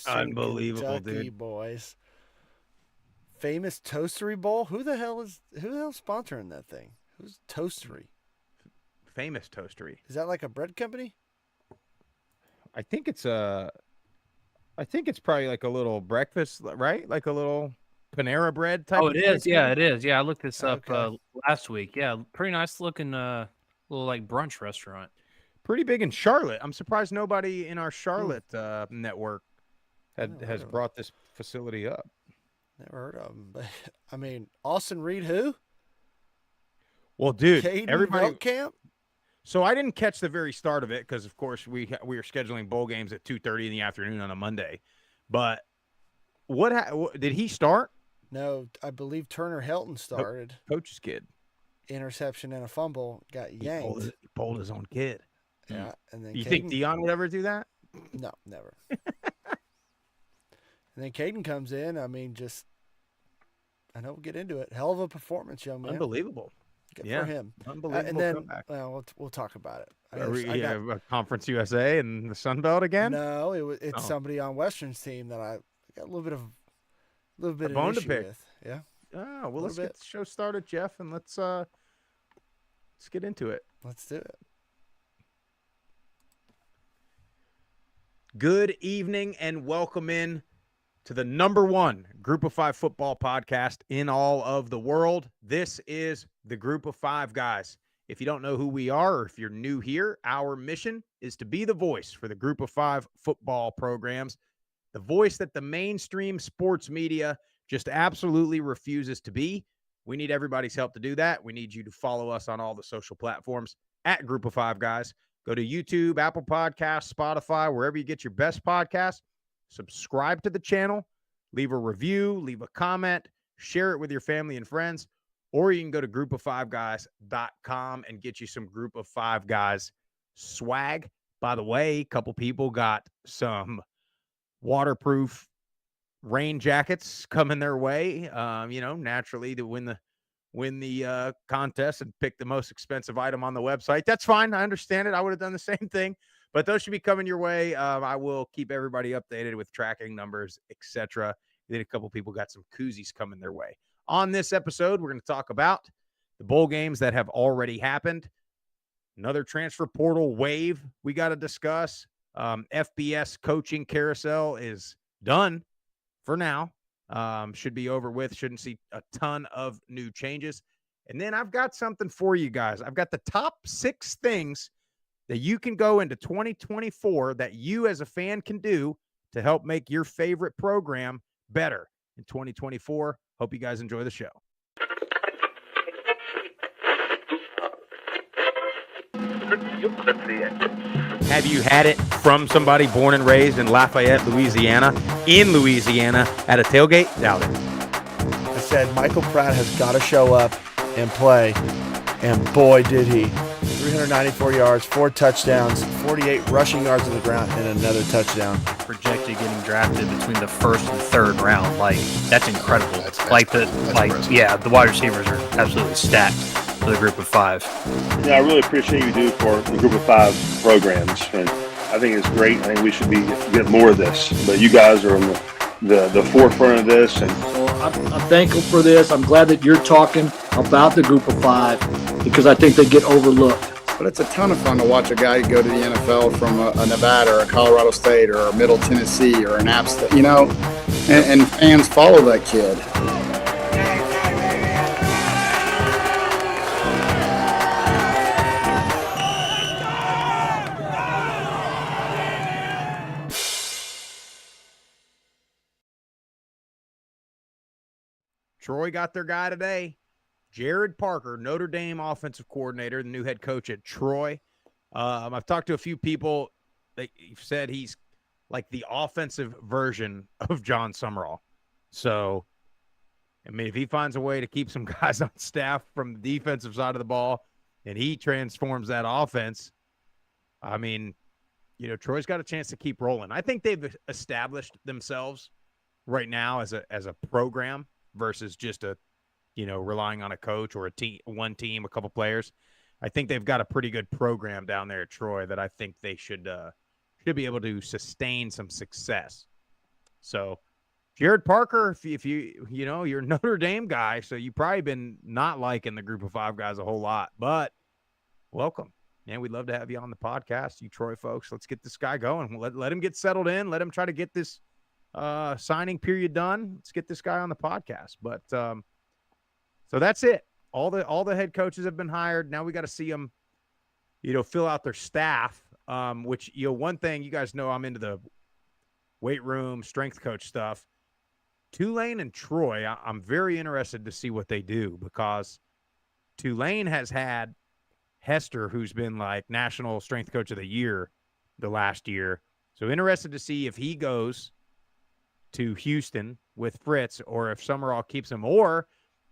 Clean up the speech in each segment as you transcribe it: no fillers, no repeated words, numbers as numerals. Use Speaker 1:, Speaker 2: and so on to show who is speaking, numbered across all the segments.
Speaker 1: Unbelievable,
Speaker 2: Kentucky
Speaker 1: dude.
Speaker 2: boys. Famous Toastery Bowl. Who the hell is sponsoring that thing? Who's Toastery?
Speaker 1: Famous toastery.
Speaker 2: Is that like a bread company?
Speaker 1: I think it's I think it's probably like a little breakfast, right? Like a little Panera bread type
Speaker 3: Oh,
Speaker 1: of
Speaker 3: it
Speaker 1: place,
Speaker 3: is. Yeah,
Speaker 1: maybe.
Speaker 3: it is. Yeah, I looked this up
Speaker 2: Okay.
Speaker 3: last week. Yeah, pretty nice looking little like brunch restaurant.
Speaker 1: Pretty big in Charlotte. I'm surprised nobody in our
Speaker 2: Hmm.
Speaker 1: Charlotte network
Speaker 2: Never heard
Speaker 1: has
Speaker 2: of them.
Speaker 1: brought this facility up.
Speaker 2: Never heard of them. But I mean, Austin Reed, who?
Speaker 1: Well, dude,
Speaker 2: Caden
Speaker 1: everybody.
Speaker 2: Veltkamp.
Speaker 1: So I didn't catch the very start of it because, of course, we were scheduling bowl games at 2:30 in the afternoon on a Monday. But did he start?
Speaker 2: No, I believe Turner Helton
Speaker 1: Co-
Speaker 2: started.
Speaker 1: Coach's kid.
Speaker 2: Interception and a fumble got yanked.
Speaker 1: He pulled his own kid. Hmm.
Speaker 2: Yeah, and then
Speaker 1: You think
Speaker 2: Caden.
Speaker 1: Dion would ever do that?
Speaker 2: No, never. And then Caden comes in. I mean, just I know we'll get into it. Hell of a performance, young man.
Speaker 1: Unbelievable.
Speaker 2: Good
Speaker 1: Yeah.
Speaker 2: for him.
Speaker 1: Unbelievable
Speaker 2: And then,
Speaker 1: comeback.
Speaker 2: well, we'll talk about it.
Speaker 1: Are we,
Speaker 2: I got
Speaker 1: Conference USA and the Sun Belt again?
Speaker 2: no. It's
Speaker 1: Oh,
Speaker 2: somebody on Western's team that I got a little
Speaker 1: a
Speaker 2: bit of an
Speaker 1: bone to
Speaker 2: issue
Speaker 1: pick.
Speaker 2: with. Yeah,
Speaker 1: Oh, well,
Speaker 2: a
Speaker 1: let's
Speaker 2: little
Speaker 1: get
Speaker 2: bit.
Speaker 1: the show started, Jeff, and let's get into it.
Speaker 2: Let's do it.
Speaker 1: Good evening and welcome in to the number one Group of Five football podcast in all of the world. This is the Group of Five guys. If you don't know who we are, or if you're new here, our mission is to be the voice for the Group of Five football programs, the voice that the mainstream sports media just absolutely refuses to be. We need everybody's help to do that. We need you to follow us on all the social platforms at Group of Five Guys. Go to YouTube, Apple Podcasts, Spotify, wherever you get your best podcasts. Subscribe to the channel, leave a review, leave a comment, share it with your family and friends, or you can go to groupof5guys.com and get you some Group of Five Guys swag. By the way, a couple people got some waterproof rain jackets coming their way. Naturally to win the contest and pick the most expensive item on the website. That's fine. I understand it. I would have done the same thing, but those should be coming your way. I will keep everybody updated with tracking numbers, etc. Then a couple people got some koozies coming their way. On this episode, we're going to talk about the bowl games that have already happened. Another transfer portal wave we got to discuss. FBS coaching carousel is done for now. Should be over with. Shouldn't see a ton of new changes. And then I've got something for you guys. I've got the top 6 things that you can go into 2024 that you as a fan can do to help make your favorite program better in 2024. Hope you guys enjoy the show. Have you had it from somebody born and raised in Lafayette, Louisiana, at a tailgate? Doubt it.
Speaker 2: I said Michael Pratt has got to show up and play, and boy did he. 394 yards, 4 touchdowns, 48 rushing yards on the ground, and another touchdown.
Speaker 3: Projected getting drafted between the first and third round. Like that's incredible.
Speaker 4: That's impressive.
Speaker 3: Yeah, the wide receivers are absolutely stacked for the Group of Five.
Speaker 5: Yeah, I really appreciate you do for the Group of Five programs, and I think it's great. I think we should get more of this. But you guys are on the forefront of this, and
Speaker 6: So I'm thankful for this. I'm glad that you're talking about the Group of Five because I think they get overlooked.
Speaker 4: But it's a ton of fun to watch a guy go to the NFL from a Nevada or a Colorado State or a Middle Tennessee or an App State, and fans follow that kid.
Speaker 1: Troy got their guy today. Jared Parker, Notre Dame offensive coordinator, the new head coach at Troy. I've talked to a few people that said he's like the offensive version of John Summerall. So, I mean, if he finds a way to keep some guys on staff from the defensive side of the ball and he transforms that offense, I mean, Troy's got a chance to keep rolling. I think they've established themselves right now as a program versus just relying on a coach or one team, a couple players. I think they've got a pretty good program down there at Troy that I think they should be able to sustain some success. So Jared Parker, if you know, you're a Notre Dame guy, so you've probably been not liking the Group of Five guys a whole lot, but welcome. Man, we'd love to have you on the podcast, you Troy folks. Let's get this guy going. Let him get settled in. Let him try to get this signing period done. Let's get this guy on the podcast. But so that's it. All the head coaches have been hired. Now we got to see them, fill out their staff. Which one thing you guys know, I'm into the weight room, strength coach stuff. Tulane and Troy, I'm very interested to see what they do, because Tulane has had Hester, who's been like national strength coach of the year the last year. So interested to see if he goes to Houston with Fritz, or if Summerall keeps him, or,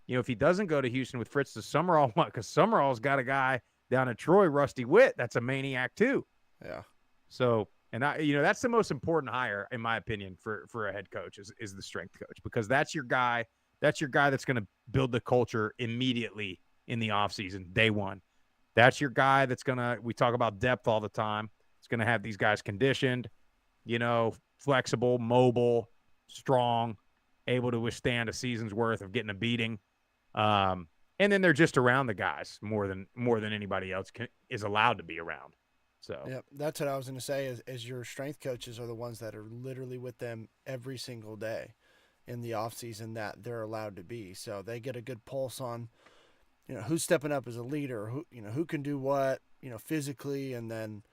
Speaker 1: if he doesn't go to Houston with Fritz, does Summerall want, because Summerall's got a guy down in Troy, Rusty Witt, that's a maniac too.
Speaker 2: Yeah.
Speaker 1: So, and that's the most important hire, in my opinion, for a head coach is the strength coach, because that's your guy. That's your guy that's going to build the culture immediately in the offseason, day one. That's your guy that's going to, we talk about depth all the time. It's going to have these guys conditioned, flexible, mobile, strong, able to withstand a season's worth of getting a beating. And then they're just around the guys more than anybody else is allowed to be around. So
Speaker 2: yeah, that's what I was going to say. Is your strength coaches are the ones that are literally with them every single day in the off season that they're allowed to be. So they get a good pulse on, who's stepping up as a leader, who can do what, physically, and then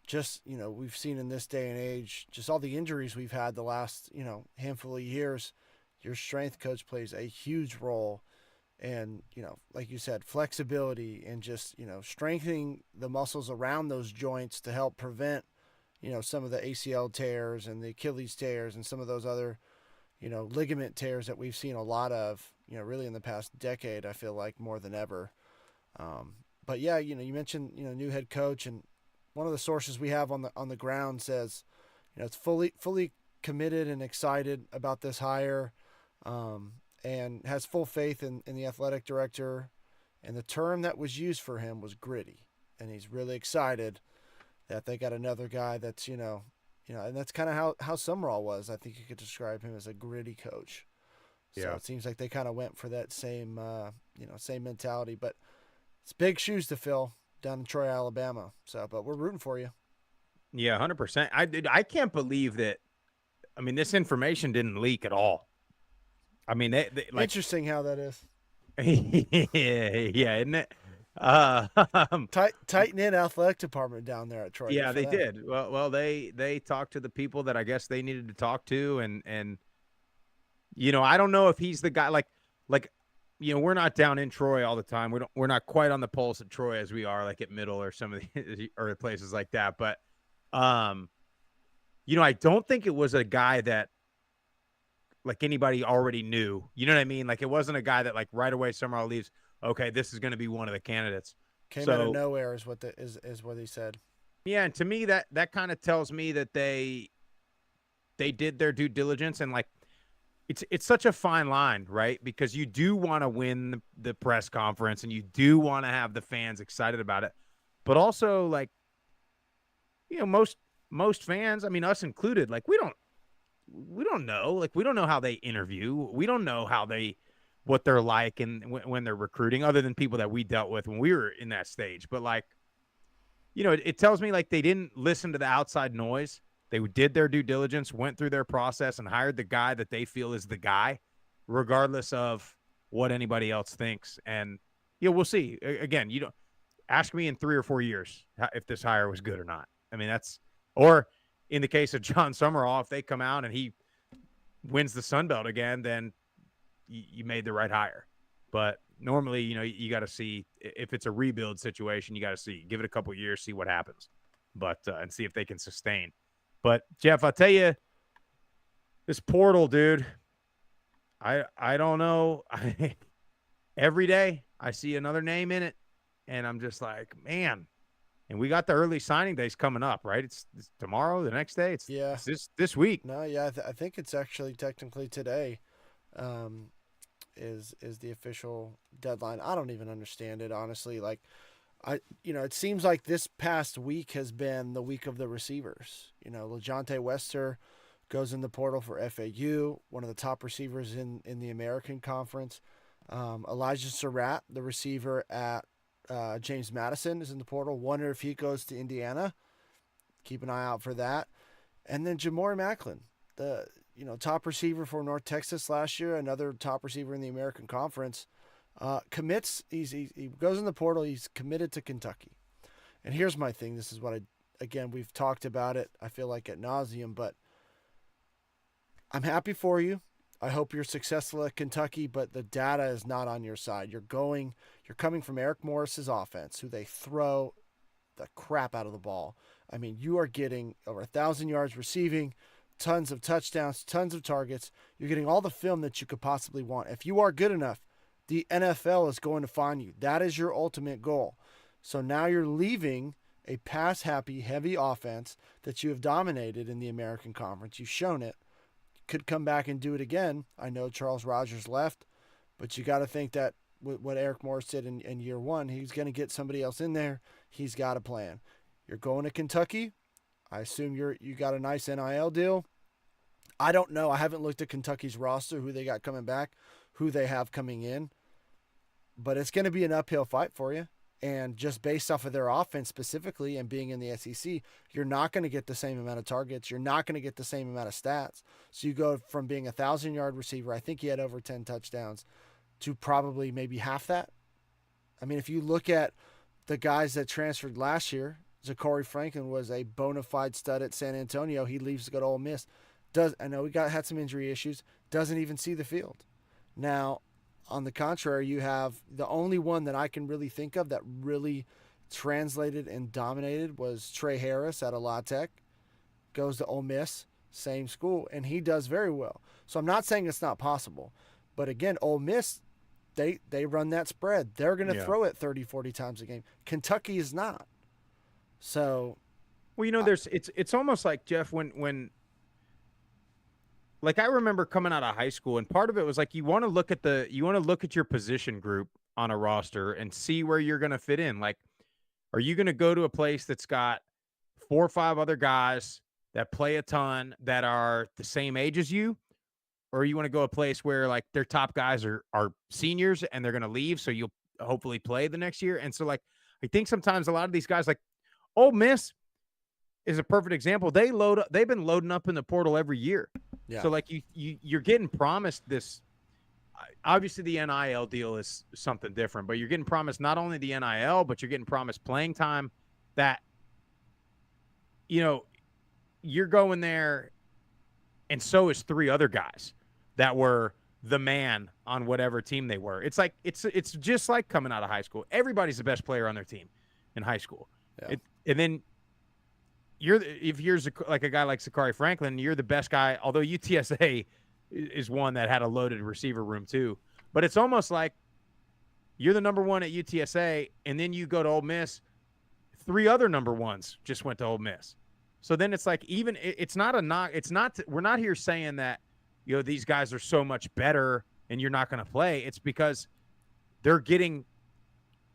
Speaker 2: just, we've seen in this day and age, just all the injuries we've had the last, handful of years. Your strength coach plays a huge role. And, like you said, flexibility and just, strengthening the muscles around those joints to help prevent, some of the ACL tears and the Achilles tears and some of those other, ligament tears that we've seen a lot of, really in the past decade, I feel like more than ever. But yeah, you mentioned, new head coach, and one of the sources we have on the ground says, it's fully committed and excited about this hire. And has full faith in the athletic director. And the term that was used for him was gritty. And he's really excited that they got another guy that's, and that's kind of how Summerall was. I think you could describe him as a gritty coach. So
Speaker 1: yeah.
Speaker 2: It seems like they kind of went for that same mentality. But it's big shoes to fill down in Troy, Alabama. So, but we're rooting for you.
Speaker 1: Yeah, 100%. I can't believe that. I mean, this information didn't leak at all. I mean, they like,
Speaker 2: interesting how that is.
Speaker 1: yeah, isn't it?
Speaker 2: Tighten in athletic department down there at Troy.
Speaker 1: Yeah, they did. Well, they talked to the people that I guess they needed to talk to, and I don't know if he's the guy. Like we're not down in Troy all the time. We're not quite on the pulse of Troy as we are like at Middle or some of the or places like that. But I don't think it was a guy that like anybody already knew. You know what I mean? Like it wasn't a guy that like right away Summerall leaves, okay, this is going to be one of the candidates.
Speaker 2: Came out of nowhere is what he said.
Speaker 1: Yeah, and to me that kind of tells me that they did their due diligence, and like it's such a fine line, right? Because you do want to win the press conference and you do want to have the fans excited about it. But also like most fans, I mean us included, like we don't know. Like, we don't know how they interview. We don't know what they're like and when they're recruiting, other than people that we dealt with when we were in that stage. But like, it tells me like they didn't listen to the outside noise. They did their due diligence, went through their process, and hired the guy that they feel is the guy, regardless of what anybody else thinks. And we'll see. Again, you don't ask me in 3 or 4 years if this hire was good or not. I mean, or in the case of John Summerall, if they come out and he wins the Sun Belt again, then you made the right hire. But normally, you got to see if it's a rebuild situation. You got to give it a couple of years, see what happens, but and see if they can sustain. But Jeff, I'll tell you, this portal, dude. I don't know. Every day I see another name in it, and I'm just like, man. And we got the early signing days coming up, right? It's tomorrow, the next day. It's this week.
Speaker 2: No, yeah, I think it's actually technically today, is the official deadline. I don't even understand it, honestly. Like, it seems like this past week has been the week of the receivers. LaJohntay Wester goes in the portal for FAU, one of the top receivers in the American Conference. Elijah Surratt, the receiver at James Madison, is in the portal. Wonder if he goes to Indiana. Keep an eye out for that. And then Jamori Macklin, the top receiver for North Texas last year, another top receiver in the American Conference, commits. He goes in the portal. He's committed to Kentucky. And here's my thing. This is what again, we've talked about it, I feel like, ad nauseum, but I'm happy for you. I hope you're successful at Kentucky, but the data is not on your side. You're coming from Eric Morris's offense, who they throw the crap out of the ball. I mean, you are getting over 1,000 yards receiving, tons of touchdowns, tons of targets. You're getting all the film that you could possibly want. If you are good enough, the NFL is going to find you. That is your ultimate goal. So now you're leaving a pass-happy, heavy offense that you have dominated in the American Conference. You've shown it. Could come back and do it again. I know Charles Rogers left, but you got to think that what Eric Morris did in year one, he's going to get somebody else in there. He's got a plan. You're going to Kentucky. I assume you got a nice NIL deal. I don't know. I haven't looked at Kentucky's roster, who they got coming back, who they have coming in, but it's going to be an uphill fight for you. And just based off of their offense specifically and being in the SEC, you're not going to get the same amount of targets. You're not going to get the same amount of stats. So you go from being a 1,000-yard receiver, I think he had over 10 touchdowns, to probably maybe half that. I mean, if you look at the guys that transferred last year, Zachary Franklin was a bona fide stud at San Antonio. He leaves to go to Ole Miss. I know had some injury issues, doesn't even see the field. Now, on the contrary, you have the only one that I can really think of that really translated and dominated was Trey Harris at La Tech. Goes to Ole Miss, same school, and he does very well. So I'm not saying it's not possible. But again, Ole Miss, they run that spread. They're going to throw it 30, 40 times a game. Kentucky is not. So,
Speaker 1: well, it's almost like, Jeff, when like I remember coming out of high school, and part of it was like you want to look at your position group on a roster and see where you're going to fit in. Like, are you going to go to a place that's got 4 or 5 other guys that play a ton that are the same age as you, or you want to go a place where like their top guys are seniors and they're going to leave, so you'll hopefully play the next year? And so like I think sometimes a lot of these guys, like Ole Miss is a perfect example. They've been loading up in the portal every year. Yeah. So like you're getting promised this. Obviously, the NIL deal is something different, but you're getting promised not only the NIL, but you're getting promised playing time. That you're going there, and so is 3 other guys that were the man on whatever team they were. It's like it's just like coming out of high school. Everybody's the best player on their team in high school, and then. If you're like a guy like Zachary Franklin, you're the best guy, although UTSA is one that had a loaded receiver room too. But it's almost like you're the number one at UTSA, and then you go to Ole Miss. 3 other number ones just went to Ole Miss. So then it's like it's not a knock. It's not. We're not here saying that these guys are so much better and you're not going to play. It's because they're getting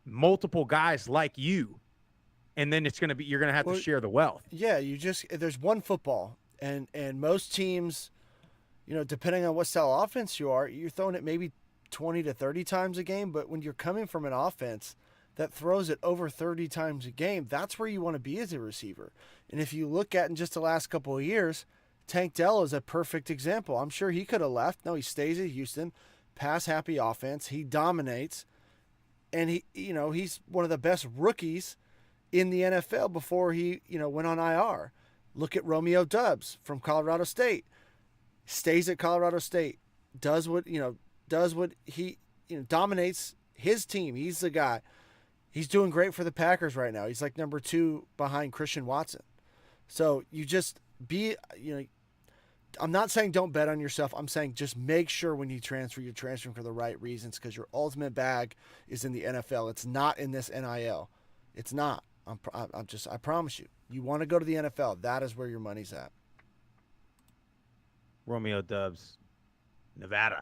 Speaker 1: multiple guys like you. And then you're going to have to share the wealth.
Speaker 2: Yeah, there's one football, and most teams, depending on what style offense you're throwing it maybe 20 to 30 times a game. But when you're coming from an offense that throws it over 30 times a game, that's where you want to be as a receiver. And if you look at in just the last couple of years, Tank Dell is a perfect example. I'm sure he could have left. No, he stays at Houston, pass happy offense. He dominates, and he's one of the best rookies in the NFL before he, went on IR. Look at Romeo Doubs from Colorado State. Stays at Colorado State. Does what he, dominates his team. He's the guy. He's doing great for the Packers right now. He's like number 2 behind Christian Watson. So you just I'm not saying don't bet on yourself. I'm saying just make sure when you transfer, you're transferring for the right reasons, because your ultimate bag is in the NFL. It's not in this NIL. It's not. I promise you. You want to go to the NFL. That is where your money's at.
Speaker 1: Romeo Doubs, Nevada.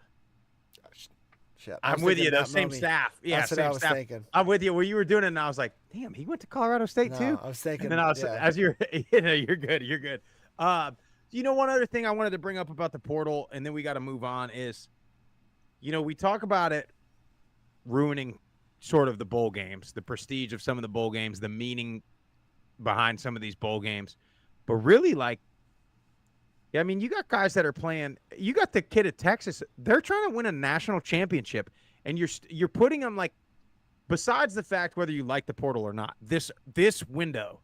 Speaker 2: Shit,
Speaker 1: I'm with you. The same staff. Yeah,
Speaker 2: that's what I was thinking.
Speaker 1: I'm with you. Where you were doing it, and I was like, damn, he went to Colorado State too.
Speaker 2: I was thinking.
Speaker 1: And then as you're, you're good. You're good. One other thing I wanted to bring up about the portal, and then we got to move on, is, we talk about it ruining sort of the bowl games, the prestige of some of the bowl games, the meaning behind some of these bowl games. But really, you got guys that are playing. You got the kid at Texas. They're trying to win a national championship, and you're putting them besides the fact whether you like the portal or not, this window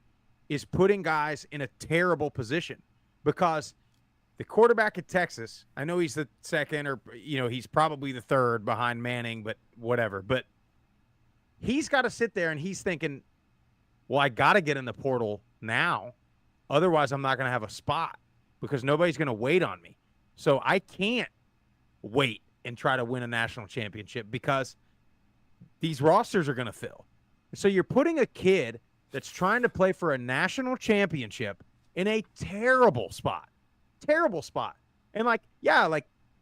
Speaker 1: is putting guys in a terrible position because the quarterback at Texas, I know he's the second or, he's probably the third behind Manning, but whatever. But he's got to sit there and he's thinking, well, I got to get in the portal now. Otherwise, I'm not going to have a spot because nobody's going to wait on me. So I can't wait and try to win a national championship because these rosters are going to fill. So you're putting a kid that's trying to play for a national championship in a terrible spot. Terrible spot. And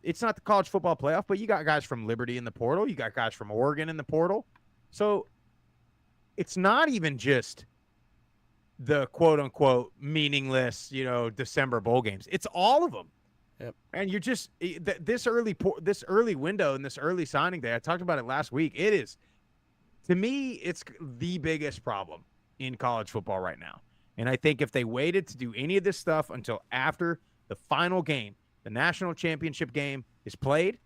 Speaker 1: it's not the college football playoff, but you got guys from Liberty in the portal. You got guys from Oregon in the portal. So it's not even just the quote unquote meaningless, December bowl games. It's all of them.
Speaker 2: Yep.
Speaker 1: And you're just this early window and this early signing day. I talked about it last week. It is, to me, it's the biggest problem in college football right now. And I think if they waited to do any of this stuff until after the final game, the national championship game is played,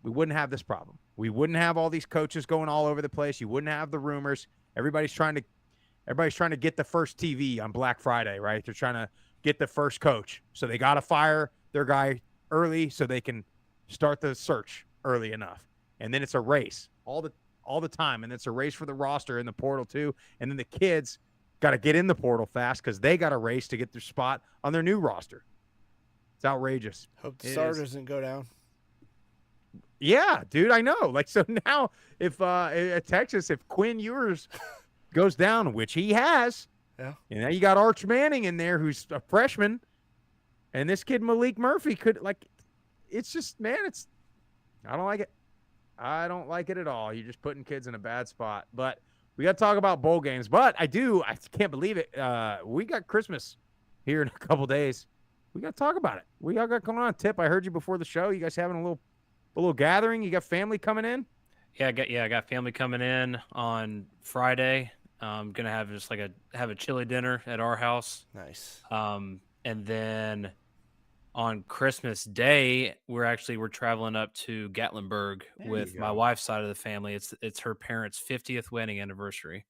Speaker 1: we wouldn't have this problem. We wouldn't have all these coaches going all over the place. You wouldn't have the rumors. Everybody's trying to get the first TV on Black Friday, right? They're trying to get the first coach. So they got to fire their guy early so they can start the search early enough. And then it's a race all the time. And it's a race for the roster in the portal too. And then the kids got to get in the portal fast because they got a race to get their spot on their new roster. It's outrageous.
Speaker 2: Hope the star doesn't go down.
Speaker 1: Yeah, dude, I know. So now if at Texas, if Quinn Ewers goes down, which he has,
Speaker 2: yeah,
Speaker 1: and now you got Arch Manning in there who's a freshman, and this kid Malik Murphy could it's just, man, I don't like it. I don't like it at all. You're just putting kids in a bad spot. But we got to talk about bowl games. But I can't believe it. We got Christmas here in a couple days. We got to talk about it. We all got going on. Tip, I heard you before the show. You guys having a little gathering? You got family coming in?
Speaker 3: Yeah, I got family coming in on Friday. I'm gonna have just have a chili dinner at our house.
Speaker 2: Nice.
Speaker 3: And then on Christmas Day, we're traveling up to Gatlinburg with my wife's side of the family. It's her parents' 50th wedding anniversary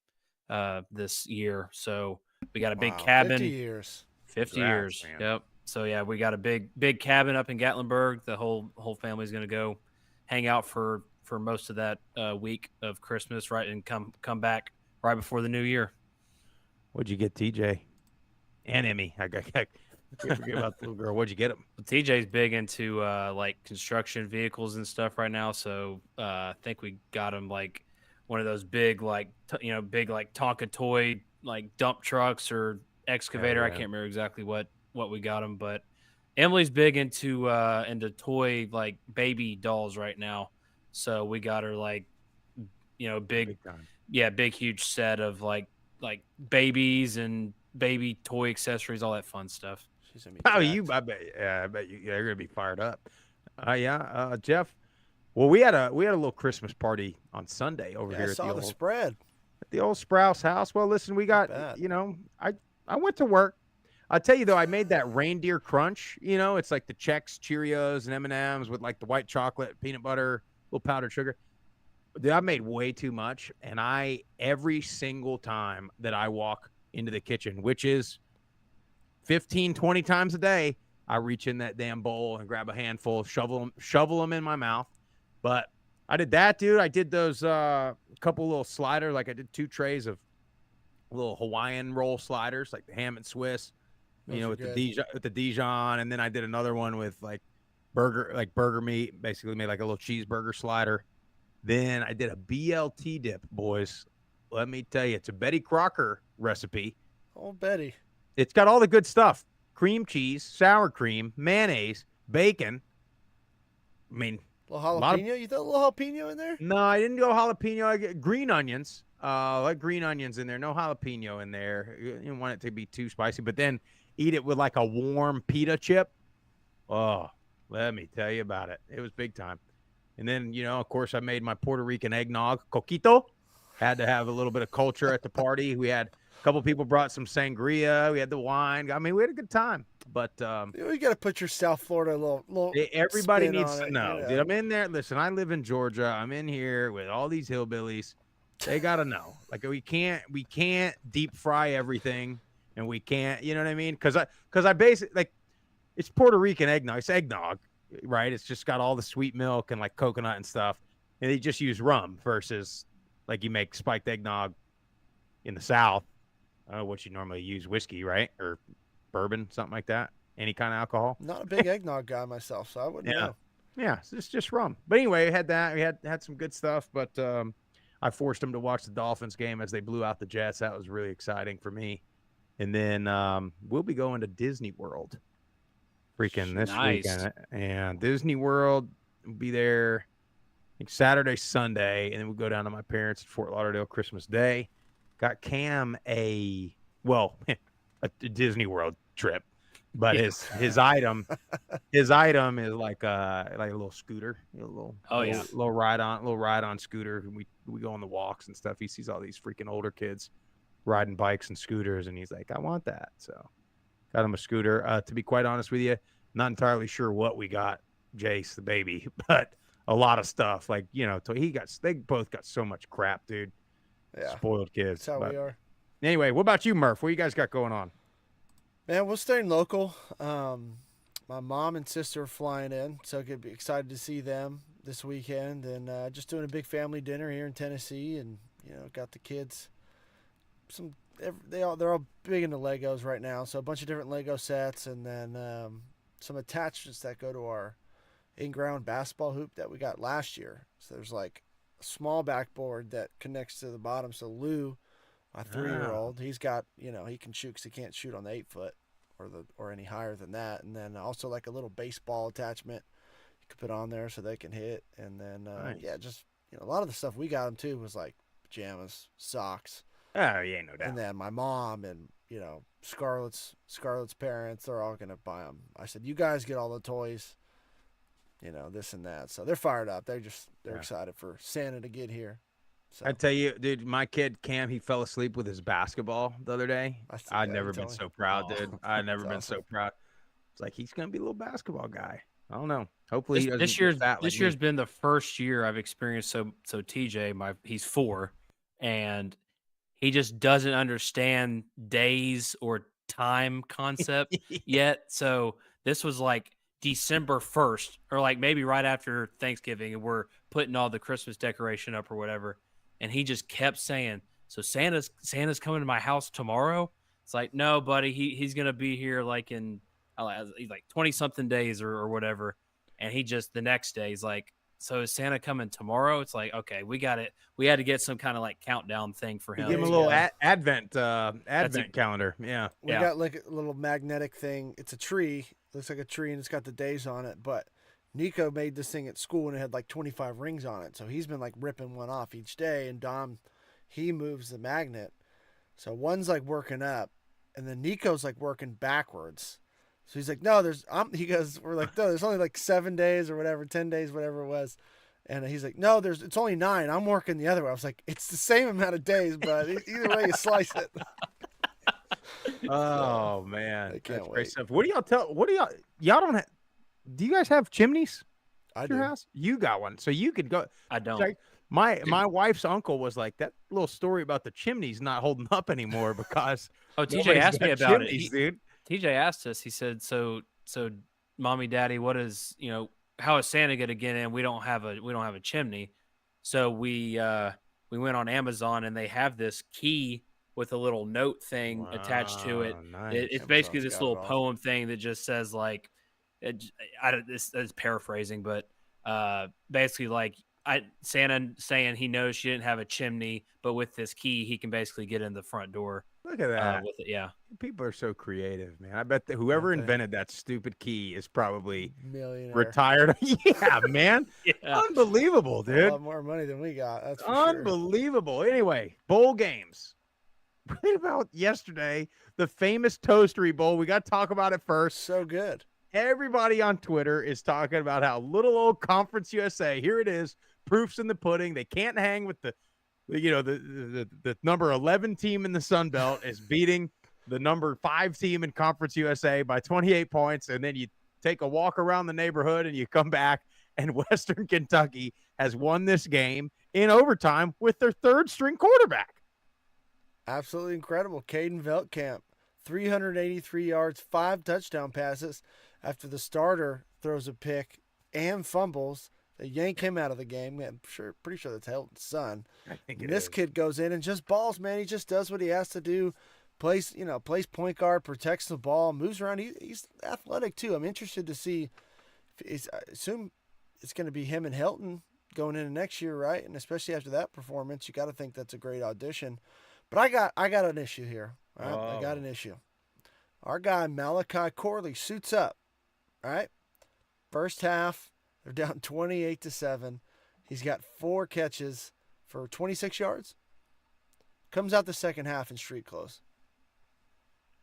Speaker 3: this year. So we got a big cabin.
Speaker 2: 50 years.
Speaker 3: 50 years. Man. Yep. So yeah, we got a big cabin up in Gatlinburg. The whole family's gonna go hang out for most of that week of Christmas, right, and come back right before the new year.
Speaker 1: What'd you get, TJ? And Emmy. I forget about the little girl. What'd you get him?
Speaker 3: Well, TJ's big into construction vehicles and stuff right now, so I think we got him one of those big Tonka toy dump trucks or excavator. I can't remember exactly what we got him, but Emily's big into toy baby dolls right now. So we got her big huge set of babies and baby toy accessories, all that fun stuff.
Speaker 2: She's gonna be
Speaker 1: I bet you're gonna be fired up. Jeff. Well, we had a little Christmas party on Sunday over here.
Speaker 2: I saw the spread
Speaker 1: at the old Sprouse house. Well, listen, we got I went to work. I'll tell you though, I made that reindeer crunch. It's like the Chex Cheerios and M&Ms with the white chocolate, peanut butter, little powdered sugar. Dude, I made way too much, and every single time that I walk into the kitchen, which is 15, 20 times a day, I reach in that damn bowl and grab a handful, shovel them in my mouth. But I did that, dude. I did those couple little sliders. I did 2 trays of little Hawaiian roll sliders, like the ham and Swiss. With the Dijon, and then I did another one with burger meat, basically made a little cheeseburger slider. Then I did a BLT dip, boys. Let me tell you, it's a Betty Crocker recipe.
Speaker 2: Oh, Betty.
Speaker 1: It's got all the good stuff. Cream cheese, sour cream, mayonnaise, bacon. I mean,
Speaker 2: little jalapeno? You throw a little jalapeno in there?
Speaker 1: No, I didn't go jalapeno. I get green onions. Green onions in there. No jalapeno in there. You don't want it to be too spicy. But then eat it with like a warm pita chip. Oh, let me tell you about it. It was big time. And then, of course, I made my Puerto Rican eggnog, coquito. Had to have a little bit of culture at the party. We had a couple people brought some sangria. We had the wine. I mean, we had a good time. But
Speaker 2: You got to put your South Florida little
Speaker 1: everybody
Speaker 2: spin
Speaker 1: needs
Speaker 2: on
Speaker 1: to
Speaker 2: it,
Speaker 1: know. Dude, I'm in there. Listen, I live in Georgia. I'm in here with all these hillbillies. They got to know. Like we can't deep fry everything, and we can't, you know what I mean? Because I basically like it's Puerto Rican eggnog. It's eggnog, right? It's just got all the sweet milk and like coconut and stuff, and they just use rum versus like you make spiked eggnog in the South. I don't know what you normally use, whiskey, right, or bourbon, something like that. Any kind of alcohol.
Speaker 2: Not a big eggnog guy myself, so I wouldn't know.
Speaker 1: Yeah, it's just rum. But anyway, we had that. We had some good stuff, but I forced them to watch the Dolphins game as they blew out the Jets. That was really exciting for me. And then we'll be going to Disney World freaking this weekend. And Disney World will be there I think Saturday, Sunday, and then we'll go down to my parents at Fort Lauderdale Christmas Day. Got Cam a Disney World trip. But his item is like a little scooter, a little ride on scooter. We go on the walks and stuff. He sees all these freaking older kids riding bikes and scooters, and he's like, I want that. So got him a scooter. To be quite honest with you, not entirely sure what we got Jace the baby, but a lot of stuff. Like they both got so much crap, dude.
Speaker 2: Yeah,
Speaker 1: spoiled kids.
Speaker 2: That's how we are.
Speaker 1: Anyway, what about you, Murph? What you guys got going on?
Speaker 2: Man, we're staying local. My mom and sister are flying in, so I'd be excited to see them this weekend. And just doing a big family dinner here in Tennessee, and got the kids. They're all big into Legos right now, so a bunch of different Lego sets, and then some attachments that go to our in-ground basketball hoop that we got last year. So there's like a small backboard that connects to the bottom. So Lou, my 3-year-old, he's got, he can shoot because he can't shoot on the 8-foot or any higher than that. And then also like a little baseball attachment you could put on there so they can hit. And then, just, a lot of the stuff we got them too was like pajamas, socks.
Speaker 1: Oh, yeah, no doubt.
Speaker 2: And then my mom and, Scarlett's parents, they're all going to buy them. I said, you guys get all the toys, this and that. So they're fired up. They're excited for Santa to get here. So.
Speaker 1: I tell you, dude, my kid Cam, he fell asleep with his basketball the other day. I'd never been so proud, dude. I'd never been so proud. It's like he's gonna be a little basketball guy. I don't know. Hopefully,
Speaker 3: this year's been the first year I've experienced. So TJ, he's 4, and he just doesn't understand days or time concept yet. So this was like December 1st, or like maybe right after Thanksgiving, and we're putting all the Christmas decoration up or whatever. And he just kept saying, so Santa's coming to my house tomorrow? It's like, no, buddy, he's going to be here like in like 20 something days or whatever. And he just, the next day, he's like, so is Santa coming tomorrow? It's like, okay, we got it. We had to get some kind of like countdown thing for him.
Speaker 1: Give him a little advent calendar. Yeah.
Speaker 2: We got like a little magnetic thing. It's a tree. Looks like a tree, and it's got the days on it. But Nico made this thing at school, and it had like 25 rings on it. So he's been like ripping one off each day. And Dom, he moves the magnet. So one's like working up, and then Nico's like working backwards. So he's like, no, we're like, no, there's only like 7 days or whatever, 10 days, whatever it was. And he's like, no, it's only 9. I'm working the other way. I was like, it's the same amount of days, but either way you slice it.
Speaker 1: Oh man,
Speaker 2: I can't
Speaker 1: that's
Speaker 2: wait.
Speaker 1: great stuff. What do y'all don't have? Do you guys have chimneys
Speaker 2: I
Speaker 1: at
Speaker 2: do.
Speaker 1: your house? You got one, so you could go.
Speaker 3: I don't.
Speaker 1: Like, my wife's uncle was like, that little story about the chimneys not holding up anymore because
Speaker 3: TJ asked me about
Speaker 1: chimneys,
Speaker 3: it,
Speaker 1: dude.
Speaker 3: TJ asked us. He said, "So, mommy, daddy, how is Santa gonna get in? We don't have a chimney." So we went on Amazon, and they have this key with a little note thing attached to it.
Speaker 1: Nice.
Speaker 3: It's basically this little poem thing that just says like, this is paraphrasing, but basically like Santa saying he knows she didn't have a chimney, but with this key he can basically get in the front door.
Speaker 1: Look at that.
Speaker 3: With it, yeah.
Speaker 1: People are so creative, man. I bet that whoever invented that stupid key is probably
Speaker 2: Millionaire.
Speaker 1: retired. Yeah, man.
Speaker 3: Yeah.
Speaker 1: Unbelievable,
Speaker 2: A
Speaker 1: dude.
Speaker 2: lot more money than we got. That's for
Speaker 1: Unbelievable. Anyway, bowl games. Right about yesterday, the famous Toastery Bowl. We got to talk about it first.
Speaker 2: So good.
Speaker 1: Everybody on Twitter is talking about how little old Conference USA, here it is, proofs in the pudding. They can't hang with the number 11 team in the Sun Belt is beating the number 5 team in Conference USA by 28 points. And then you take a walk around the neighborhood and you come back, and Western Kentucky has won this game in overtime with their third string quarterback.
Speaker 2: Absolutely incredible. Caden Veltkamp, 383 yards, 5 touchdown passes after the starter throws a pick and fumbles. They yank him out of the game. I'm pretty sure that's Helton's son.
Speaker 1: I think
Speaker 2: this kid goes in and just balls, man. He just does what he has to do. Plays point guard, protects the ball, moves around. He's athletic too. I'm interested to see. I assume it's going to be him and Helton going into next year, right? And especially after that performance, you got to think that's a great audition. But I got an issue here. All right?
Speaker 1: Oh.
Speaker 2: I got an issue. Our guy Malachi Corley suits up. All right. First half, they're down 28-7. He's got 4 catches for 26 yards. Comes out the second half in street clothes.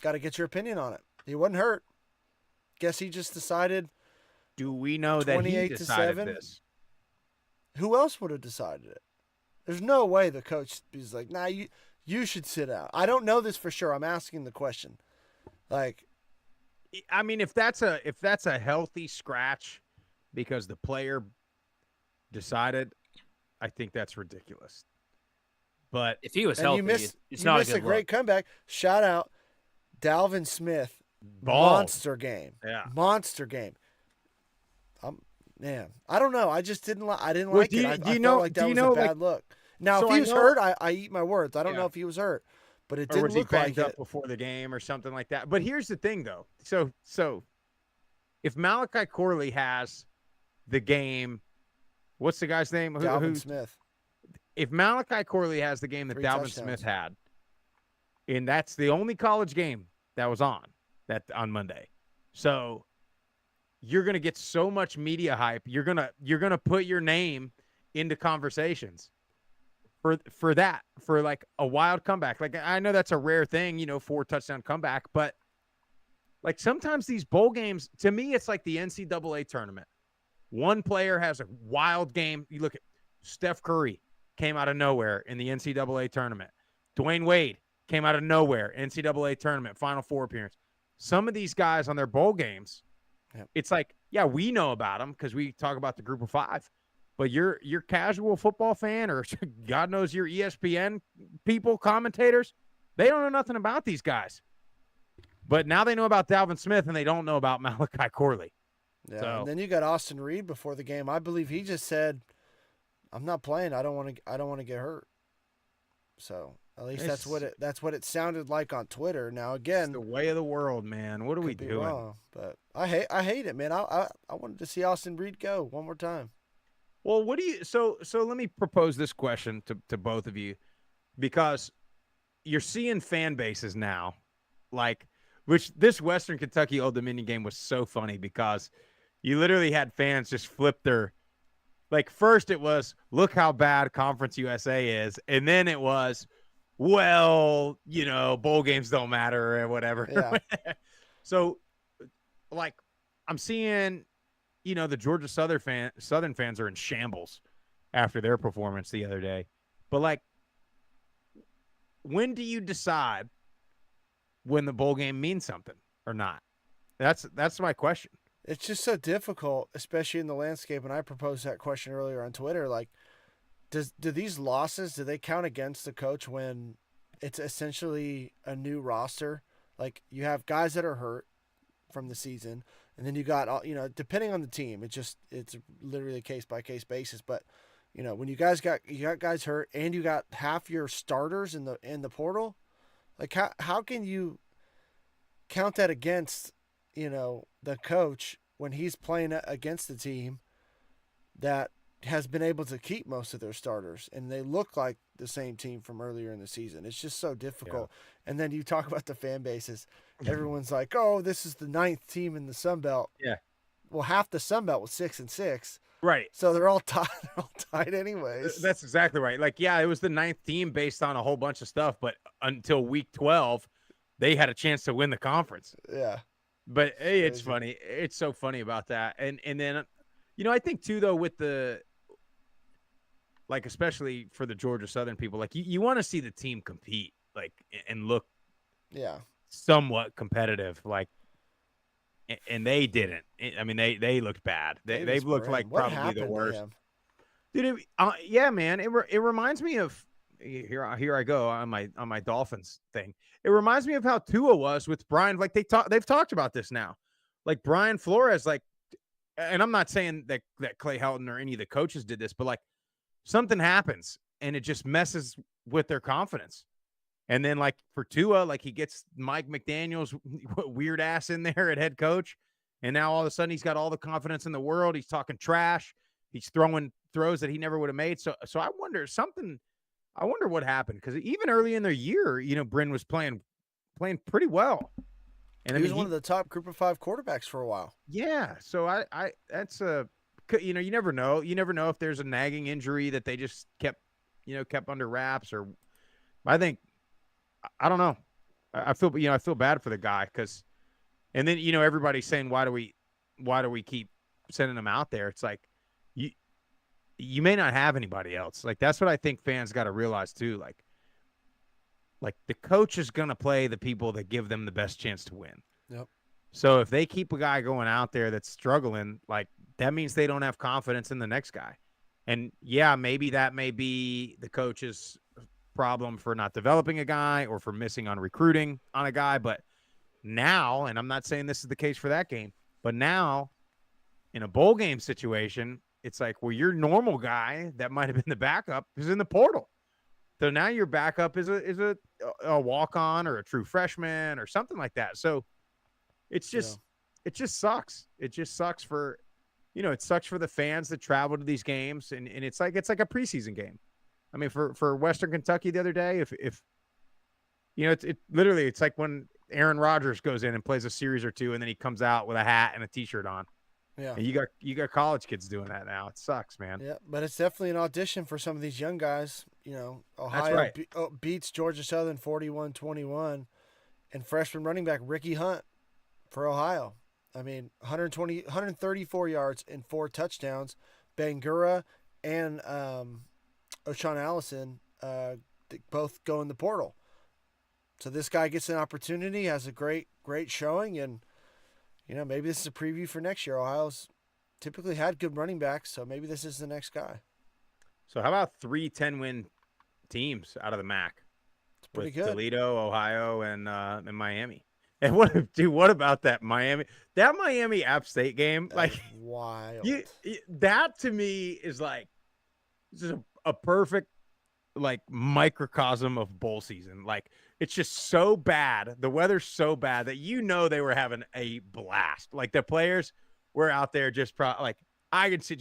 Speaker 2: Got to get your opinion on it. He wasn't hurt. Guess he just decided.
Speaker 1: Do we know that he decided
Speaker 2: 28-7?
Speaker 1: this?
Speaker 2: Who else would have decided it? There's no way the coach is like, nah, you should sit out. I don't know this for sure. I'm asking the question. Like,
Speaker 1: I mean, if that's a healthy scratch because the player decided, I think that's ridiculous. But
Speaker 3: if he was
Speaker 2: and
Speaker 3: healthy,
Speaker 2: you miss
Speaker 3: not
Speaker 2: a great comeback. Shout out Dalvin Smith.
Speaker 1: Ball.
Speaker 2: Monster game.
Speaker 1: Yeah.
Speaker 2: Monster game. Man, I don't know. I just didn't like. I didn't
Speaker 1: Well,
Speaker 2: like
Speaker 1: do
Speaker 2: it.
Speaker 1: you-
Speaker 2: I
Speaker 1: do you
Speaker 2: felt
Speaker 1: know-
Speaker 2: like
Speaker 1: do
Speaker 2: that
Speaker 1: you
Speaker 2: was
Speaker 1: know,
Speaker 2: a bad
Speaker 1: like-
Speaker 2: look. Now,
Speaker 1: So
Speaker 2: if he
Speaker 1: I
Speaker 2: was
Speaker 1: know-
Speaker 2: hurt, I eat my words. I don't
Speaker 1: Yeah.
Speaker 2: know if he was hurt, but it
Speaker 1: or
Speaker 2: didn't
Speaker 1: was he
Speaker 2: look like
Speaker 1: banged up
Speaker 2: it.
Speaker 1: before the game or something like that? But here's the thing, though. So if Malachi Corley has the game, what's the guy's name?
Speaker 2: Dalvin Smith.
Speaker 1: If Malachi Corley has the game that
Speaker 2: 3
Speaker 1: Dalvin
Speaker 2: touchdowns.
Speaker 1: Smith had, and that's the only college game that was on Monday, so you're gonna get so much media hype. You're gonna put your name into conversations for that, for like a wild comeback. Like, I know that's a rare thing, 4 touchdown comeback, but like sometimes these bowl games, to me, it's like the NCAA tournament. One player has a wild game. You look at Steph Curry, came out of nowhere in the NCAA tournament. Dwayne Wade came out of nowhere, NCAA tournament, Final Four appearance. Some of these guys on their bowl games,
Speaker 2: Yep.
Speaker 1: It's like, yeah, we know about them because we talk about the group of 5. But your casual football fan, or God knows your ESPN people, commentators, they don't know nothing about these guys. But now they know about Dalvin Smith, and they don't know about Malachi Corley.
Speaker 2: Yeah.
Speaker 1: So-
Speaker 2: And then you got Austin Reed before the game. I believe he just said, "I'm not playing. I don't want to get hurt." So at least that's what it sounded like on Twitter. Now
Speaker 1: It's
Speaker 2: again,
Speaker 1: the way of the world, man. What are we
Speaker 2: could be
Speaker 1: doing?
Speaker 2: wrong, but I hate it, man. I wanted to see Austin Reed go one more time.
Speaker 1: Well, what do you so let me propose this question to both of you, because you're seeing fan bases now, like, which this Western Kentucky Old Dominion game was so funny because you literally had fans just flip their, like, first it was, look how bad Conference USA is, and then it was, well, bowl games don't matter or whatever.
Speaker 2: Yeah.
Speaker 1: So, like, I'm seeing, the Georgia Southern fans are in shambles after their performance the other day. But, like, when do you decide when the bowl game means something or not? That's my question.
Speaker 2: It's just so difficult, especially in the landscape. And I proposed that question earlier on Twitter. Like, do these losses, do they count against the coach when it's essentially a new roster? Like, you have guys that are hurt from the season, and then you got, depending on the team, it's literally a case by case basis. But when you got guys hurt and you got half your starters in the portal, like how can you count that against the coach when he's playing against the team that has been able to keep most of their starters and they look like the same team from earlier in the season? It's just so difficult. Yeah. And then you talk about the fan bases. Everyone's like, "Oh, this is the 9th team in the Sun Belt."
Speaker 1: Yeah.
Speaker 2: Well, half the Sun Belt was 6-6.
Speaker 1: Right.
Speaker 2: So they're all tied. They're all tied anyways.
Speaker 1: That's exactly right. Like, yeah, it was the 9th team based on a whole bunch of stuff, but until week 12, they had a chance to win the conference.
Speaker 2: Yeah.
Speaker 1: But hey, it's
Speaker 2: Crazy.
Speaker 1: funny. It's so funny about that. And then, I think too though with the like especially for the Georgia Southern people, like you want to see the team compete, like and look
Speaker 2: Yeah.
Speaker 1: somewhat competitive, like and they didn't. I mean, they looked bad.
Speaker 2: Davis
Speaker 1: They've looked
Speaker 2: Brin.
Speaker 1: like
Speaker 2: What
Speaker 1: probably the
Speaker 2: happened to
Speaker 1: worst.
Speaker 2: him?
Speaker 1: Dude, yeah, man. It reminds me of here I go on my Dolphins thing. It reminds me of how Tua was with Brian. Like they've talked about this now. Like Brian Flores, like, and I'm not saying that Clay Helton or any of the coaches did this, but like something happens and it just messes with their confidence. And then like for Tua, like he gets Mike McDaniel's weird ass in there at head coach, and now all of a sudden he's got all the confidence in the world. He's talking trash. He's throwing throws that he never would have made. So I wonder something. I wonder what happened because even early in their year, Bryn was playing pretty well. And
Speaker 2: He
Speaker 1: I
Speaker 2: was
Speaker 1: mean,
Speaker 2: one of the top group of 5 quarterbacks for a while.
Speaker 1: yeah. So I that's you never know. You never know if there's a nagging injury that they just kept under wraps or. I think I don't know. I feel bad for the guy because, and then everybody's saying why do we keep sending him out there? It's like you may not have anybody else. Like that's what I think fans got to realize too. Like the coach is gonna play the people that give them the best chance to win.
Speaker 2: Yep.
Speaker 1: So if they keep a guy going out there that's struggling, like that means they don't have confidence in the next guy. And yeah, maybe that may be the coach's problem for not developing a guy or for missing on recruiting on a guy. But now, and I'm not saying this is the case for that game, but now in a bowl game situation, it's like, well, your normal guy that might have been the backup is in the portal. So now your backup is a walk-on or a true freshman or something like that. So it's just it just sucks. It just sucks for it sucks for the fans that travel to these games and it's like a preseason game. I mean, for Western Kentucky the other day, if it's like when Aaron Rodgers goes in and plays a series or two, and then he comes out with a hat and a T-shirt on.
Speaker 2: Yeah.
Speaker 1: And you got college kids doing that now. It sucks, man.
Speaker 2: Yeah, but it's definitely an audition for some of these young guys. Ohio
Speaker 1: right.
Speaker 2: beats Georgia Southern 41-21, and freshman running back Ricky Hunt for Ohio. I mean, 134 yards and 4 touchdowns. Bangura and O'Shawn Allison both go in the portal. So this guy gets an opportunity, has a great showing, and maybe this is a preview for next year. Ohio's typically had good running backs, so maybe this is the next guy.
Speaker 1: So how about 3 10-win teams out of the MAC?
Speaker 2: It's pretty
Speaker 1: with
Speaker 2: good.
Speaker 1: Toledo, Ohio, and Miami. And what about that Miami App State game?
Speaker 2: That is wild.
Speaker 1: That to me is like this is a perfect like microcosm of bowl season. Like it's just so bad. The weather's so bad that they were having a blast. Like the players were out there just like I can see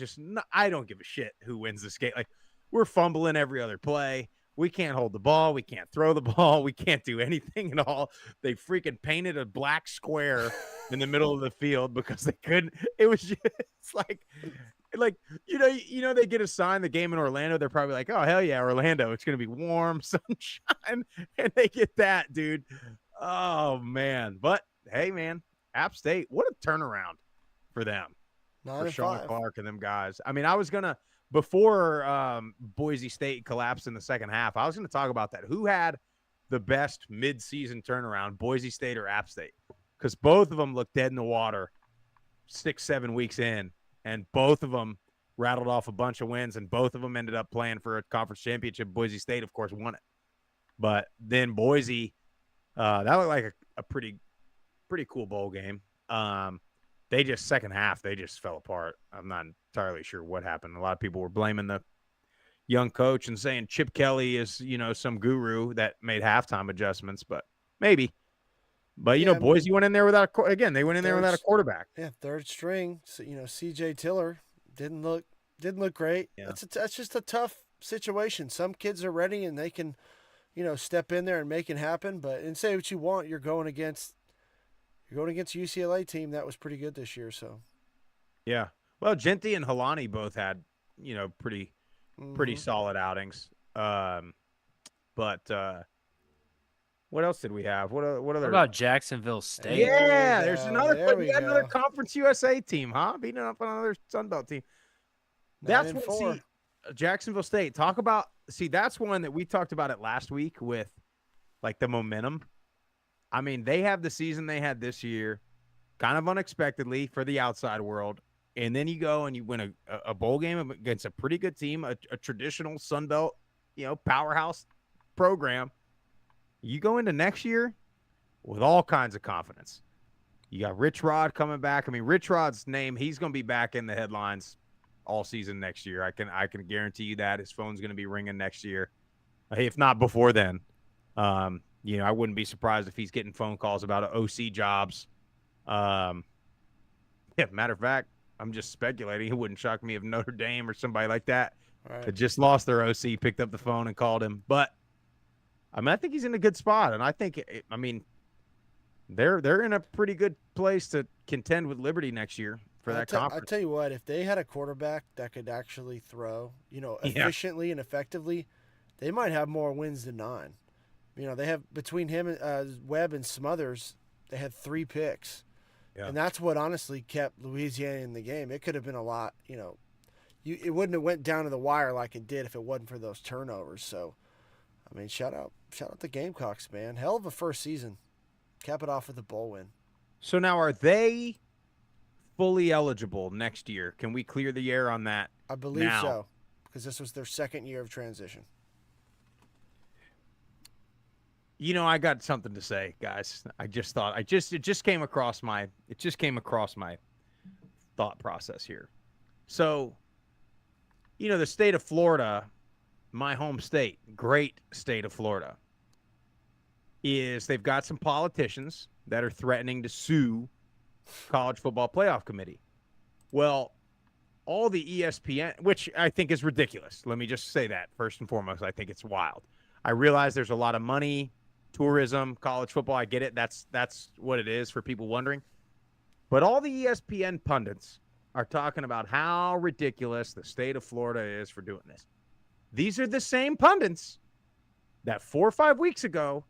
Speaker 1: I don't give a shit who wins this game. Like we're fumbling every other play. We can't hold the ball. We can't throw the ball. We can't do anything at all. They freaking painted a black square in the middle of the field because they couldn't. It was just like they get assigned the game in Orlando. They're probably like, oh, hell yeah, Orlando. It's going to be warm, sunshine. And they get that, dude. Oh, man. But, hey, man, App State, what a turnaround for them. For Sean Clark and them guys. I mean, I was going to, before Boise State collapsed in the second half, I was going to talk about that. Who had the best mid-season turnaround, Boise State or App State? Because both of them looked dead in the water 6-7 weeks in, and both of them rattled off a bunch of wins, and both of them ended up playing for a conference championship. Boise State, of course, won it. But then Boise, that looked like a pretty cool bowl game. They just second half, they just fell apart. I'm not entirely sure what happened. A lot of people were blaming the young coach and saying Chip Kelly is, some guru that made halftime adjustments, but maybe. But, Boise went in there without a quarterback.
Speaker 2: Yeah, third string. So, CJ Tiller didn't look great.
Speaker 1: Yeah.
Speaker 2: That's just a tough situation. Some kids are ready and they can, step in there and make it happen. But and say what you want, you're going against UCLA team that was pretty good this year. So,
Speaker 1: yeah. Well, Genty and Halani both had, pretty solid outings. But What else did we have? What
Speaker 3: What
Speaker 1: other?
Speaker 3: about Jacksonville State?
Speaker 1: Yeah,
Speaker 2: There we
Speaker 1: there's
Speaker 2: go,
Speaker 1: another.
Speaker 2: there
Speaker 1: We
Speaker 2: we
Speaker 1: got another
Speaker 2: go.
Speaker 1: Conference USA team, huh? Beating up another Sun Belt team. That's what
Speaker 2: 9-4.
Speaker 1: see Jacksonville State. Talk about that's one that we talked about it last week with like the momentum. I mean, they have the season they had this year, kind of unexpectedly for the outside world. And then you go and you win a bowl game against a pretty good team, a traditional Sun Belt, powerhouse program. You go into next year with all kinds of confidence. You got Rich Rod coming back. I mean, Rich Rod's name, he's going to be back in the headlines all season next year. I can guarantee you that his phone's going to be ringing next year, if not before then. I wouldn't be surprised if he's getting phone calls about OC jobs. Matter of fact, I'm just speculating. It wouldn't shock me if Notre Dame or somebody like that that just lost their OC picked up the phone and called him. But I mean, I think he's in a good spot, and I think they're in a pretty good place to contend with Liberty next year for that conference.
Speaker 2: I tell you what, if they had a quarterback that could actually throw, efficiently and effectively, they might have more wins than 9. They have between him and Webb and Smothers, they had 3 picks. Yeah. And that's what honestly kept Louisiana in the game. It could have been a lot, it wouldn't have went down to the wire like it did if it wasn't for those turnovers. So, I mean, shout out the Gamecocks, man. Hell of a first season. Cap it off with a bowl win.
Speaker 1: So now are they fully eligible next year? Can we clear the air on that?
Speaker 2: I believe so, because this was their second year of transition.
Speaker 1: I got something to say, guys. It just came across my thought process here. So, the state of Florida, my home state, great state of Florida, is they've got some politicians that are threatening to sue College Football Playoff Committee. Well, all the ESPN, which I think is ridiculous. Let me just say that first and foremost. I think it's wild. I realize there's a lot of money, tourism, college football. I get it. That's what it is for people wondering. But all the ESPN pundits are talking about how ridiculous the state of Florida is for doing this. These are the same pundits that 4 or 5 weeks ago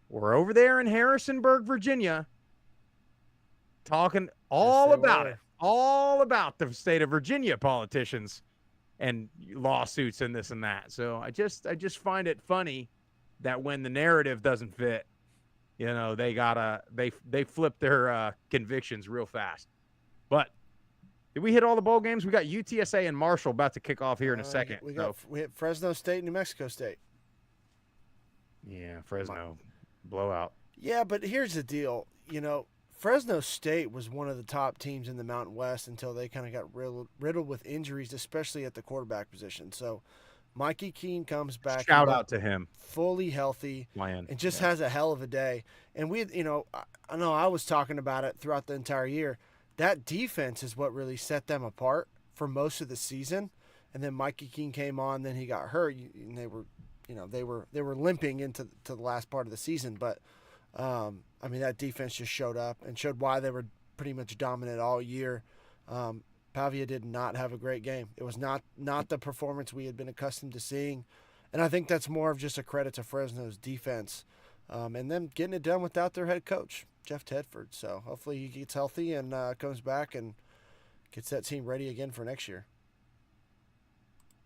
Speaker 1: were over there in Harrisonburg, Virginia, talking all about the state of Virginia politicians and lawsuits and this and that. So I just find it funny that when the narrative doesn't fit, they flip their convictions real fast. But did we hit all the bowl games? We got UTSA and Marshall about to kick off here in a second.
Speaker 2: We hit Fresno State and New Mexico State.
Speaker 1: Yeah, Fresno blowout.
Speaker 2: Yeah, but here's the deal. Fresno State was one of the top teams in the Mountain West until they kind of got riddled with injuries, especially at the quarterback position. So Mikey Keene comes back.
Speaker 1: Shout out to him.
Speaker 2: Fully healthy and just has a hell of a day. And I know I was talking about it throughout the entire year. That defense is what really set them apart for most of the season. And then Mikey Keene came on, then he got hurt, and they were limping into the last part of the season. But that defense just showed up and showed why they were pretty much dominant all year. Pavia did not have a great game. It was not the performance we had been accustomed to seeing. And I think that's more of just a credit to Fresno's defense and them getting it done without their head coach, Jeff Tedford. So hopefully he gets healthy and comes back and gets that team ready again for next year.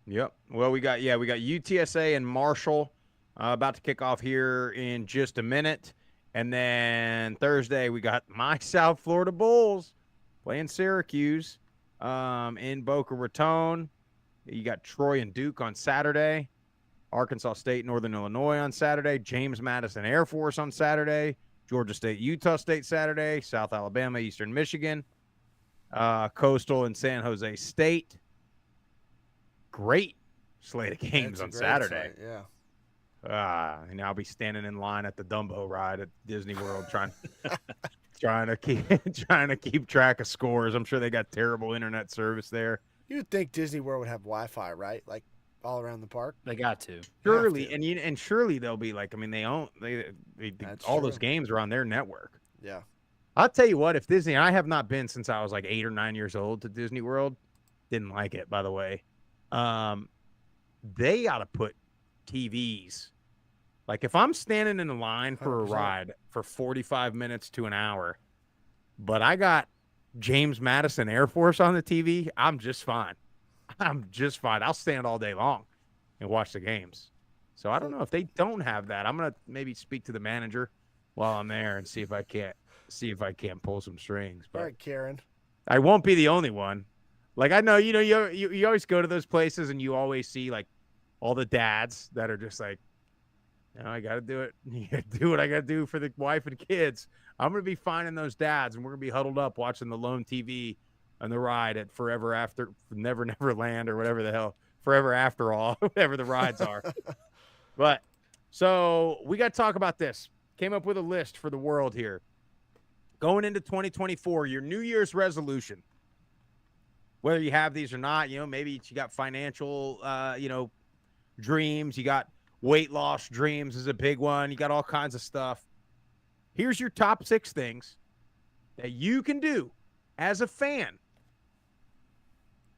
Speaker 1: Yep. Well, we got UTSA and Marshall about to kick off here in just a minute. And then Thursday, we got my South Florida Bulls playing Syracuse in Boca Raton. You got Troy and Duke on Saturday. Arkansas State, Northern Illinois on Saturday. James Madison Air Force on Saturday. Georgia State, Utah State Saturday. South Alabama, Eastern Michigan. Coastal and San Jose State. Great slate of games on Saturday.
Speaker 2: Slate, yeah.
Speaker 1: And I'll be standing in line at the Dumbo ride at Disney World trying to keep track of scores. I'm sure they got terrible internet service there.
Speaker 2: You'd think Disney World would have Wi-Fi, right? Like all around the park.
Speaker 3: They got to.
Speaker 1: Surely, and surely they'll be like. I mean, they all those games are on their network.
Speaker 2: Yeah.
Speaker 1: I'll tell you what. If Disney, I have not been since I was like 8 or 9 years old to Disney World. Didn't like it, by the way. They ought to put TVs Like if I'm standing in a line for a
Speaker 2: 100%.
Speaker 1: ride for 45 minutes to an hour, but I got James Madison Air Force on the TV, I'm just fine. I'm just fine. I'll stand all day long and watch the games. So I don't know if they don't have that. I'm gonna maybe speak to the manager while I'm there and see if I can't pull some strings.
Speaker 2: All
Speaker 1: But
Speaker 2: right, Karen.
Speaker 1: I won't be the only one. Like I know, you always go to those places and you always see like all the dads that are just like, I got to do it. You gotta do what I got to do for the wife and kids. I'm going to be finding those dads, and we're going to be huddled up watching the lone TV on the ride at Forever After, Never Land, or whatever the hell, Forever After All, whatever the rides are. But so we got to talk about this. Came up with a list for the world here. Going into 2024, your New Year's resolution, whether you have these or not, maybe you got financial, dreams, you got weight loss dreams is a big one. You got all kinds of stuff. Here's your top 6 things that you can do as a fan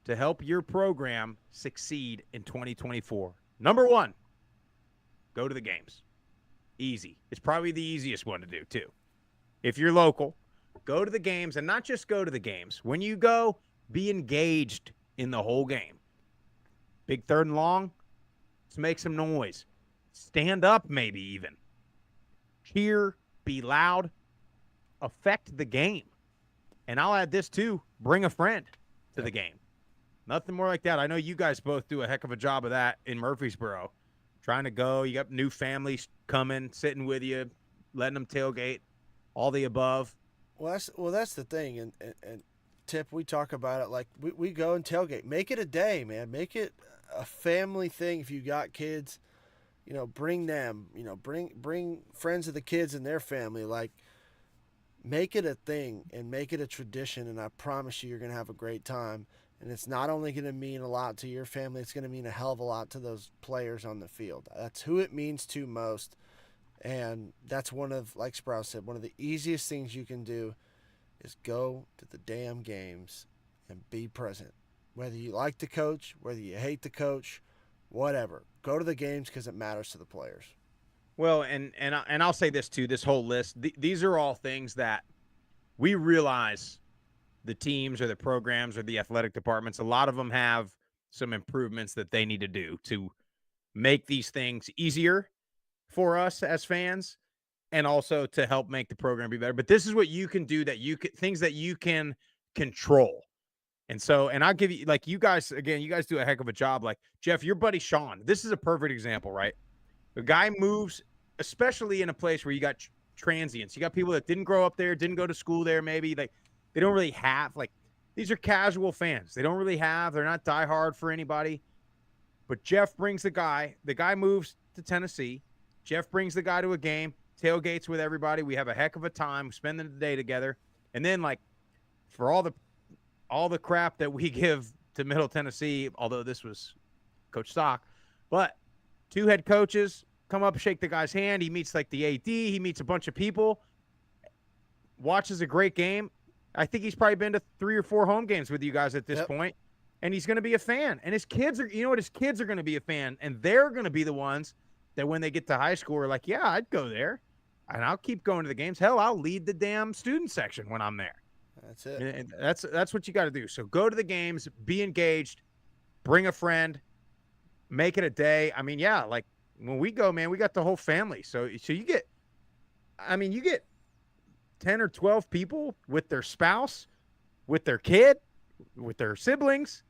Speaker 1: to help your program succeed in 2024. Number 1, go to the games. Easy. It's probably the easiest one to do, too. If you're local, go to the games, and not just go to the games. When you go, be engaged in the whole game. Big third and long, let's make some noise. Stand up, maybe even. Cheer, be loud, affect the game. And I'll add this too, bring a friend to the game. Nothing more like that. I know you guys both do a heck of a job of that in Murfreesboro. Trying to go, you got new families coming, sitting with you, letting them tailgate, all the above.
Speaker 2: Well, that's the thing, and Tip, we talk about it like we go and tailgate. Make it a day, man. Make it a family thing. If you got kids, bring them. Bring friends of the kids and their family. Like, make it a thing and make it a tradition. And I promise you're gonna have a great time. And it's not only gonna mean a lot to your family; it's gonna mean a hell of a lot to those players on the field. That's who it means to most. And that's like Sprouse said, one of the easiest things you can do is go to the damn games and be present. Whether you like the coach, whether you hate the coach, whatever. Go to the games because it matters to the players.
Speaker 1: Well, and I'll say this too, this whole list, these are all things that we realize the teams or the programs or the athletic departments, a lot of them have some improvements that they need to do to make these things easier for us as fans and also to help make the program be better. But this is what you can do things that you can control. And so, and I'll give you, like, you guys do a heck of a job. Like, Jeff, your buddy Sean, this is a perfect example, right? The guy moves, especially in a place where you got transients. You got people that didn't grow up there, didn't go to school there, maybe. Like, they don't really have, like, these are casual fans. They're not diehard for anybody. But Jeff brings the guy moves to Tennessee. Jeff brings the guy to a game, tailgates with everybody. We have a heck of a time spending the day together. And then, like, for all the crap that we give to Middle Tennessee, although this was Coach Stock, but 2 head coaches come up, shake the guy's hand. He meets like the AD. He meets a bunch of people, watches a great game. I think he's probably been to 3 or 4 home games with you guys at this point, and he's going to be a fan. And his kids are going to be a fan, and they're going to be the ones that when they get to high school are like, yeah, I'd go there, and I'll keep going to the games. Hell, I'll lead the damn student section when I'm there.
Speaker 2: That's it.
Speaker 1: And that's what you got to do. So go to the games, be engaged, bring a friend, make it a day. I mean, yeah, like when we go, man, we got the whole family. So you get 10 or 12 people with their spouse, with their kid, with their siblings.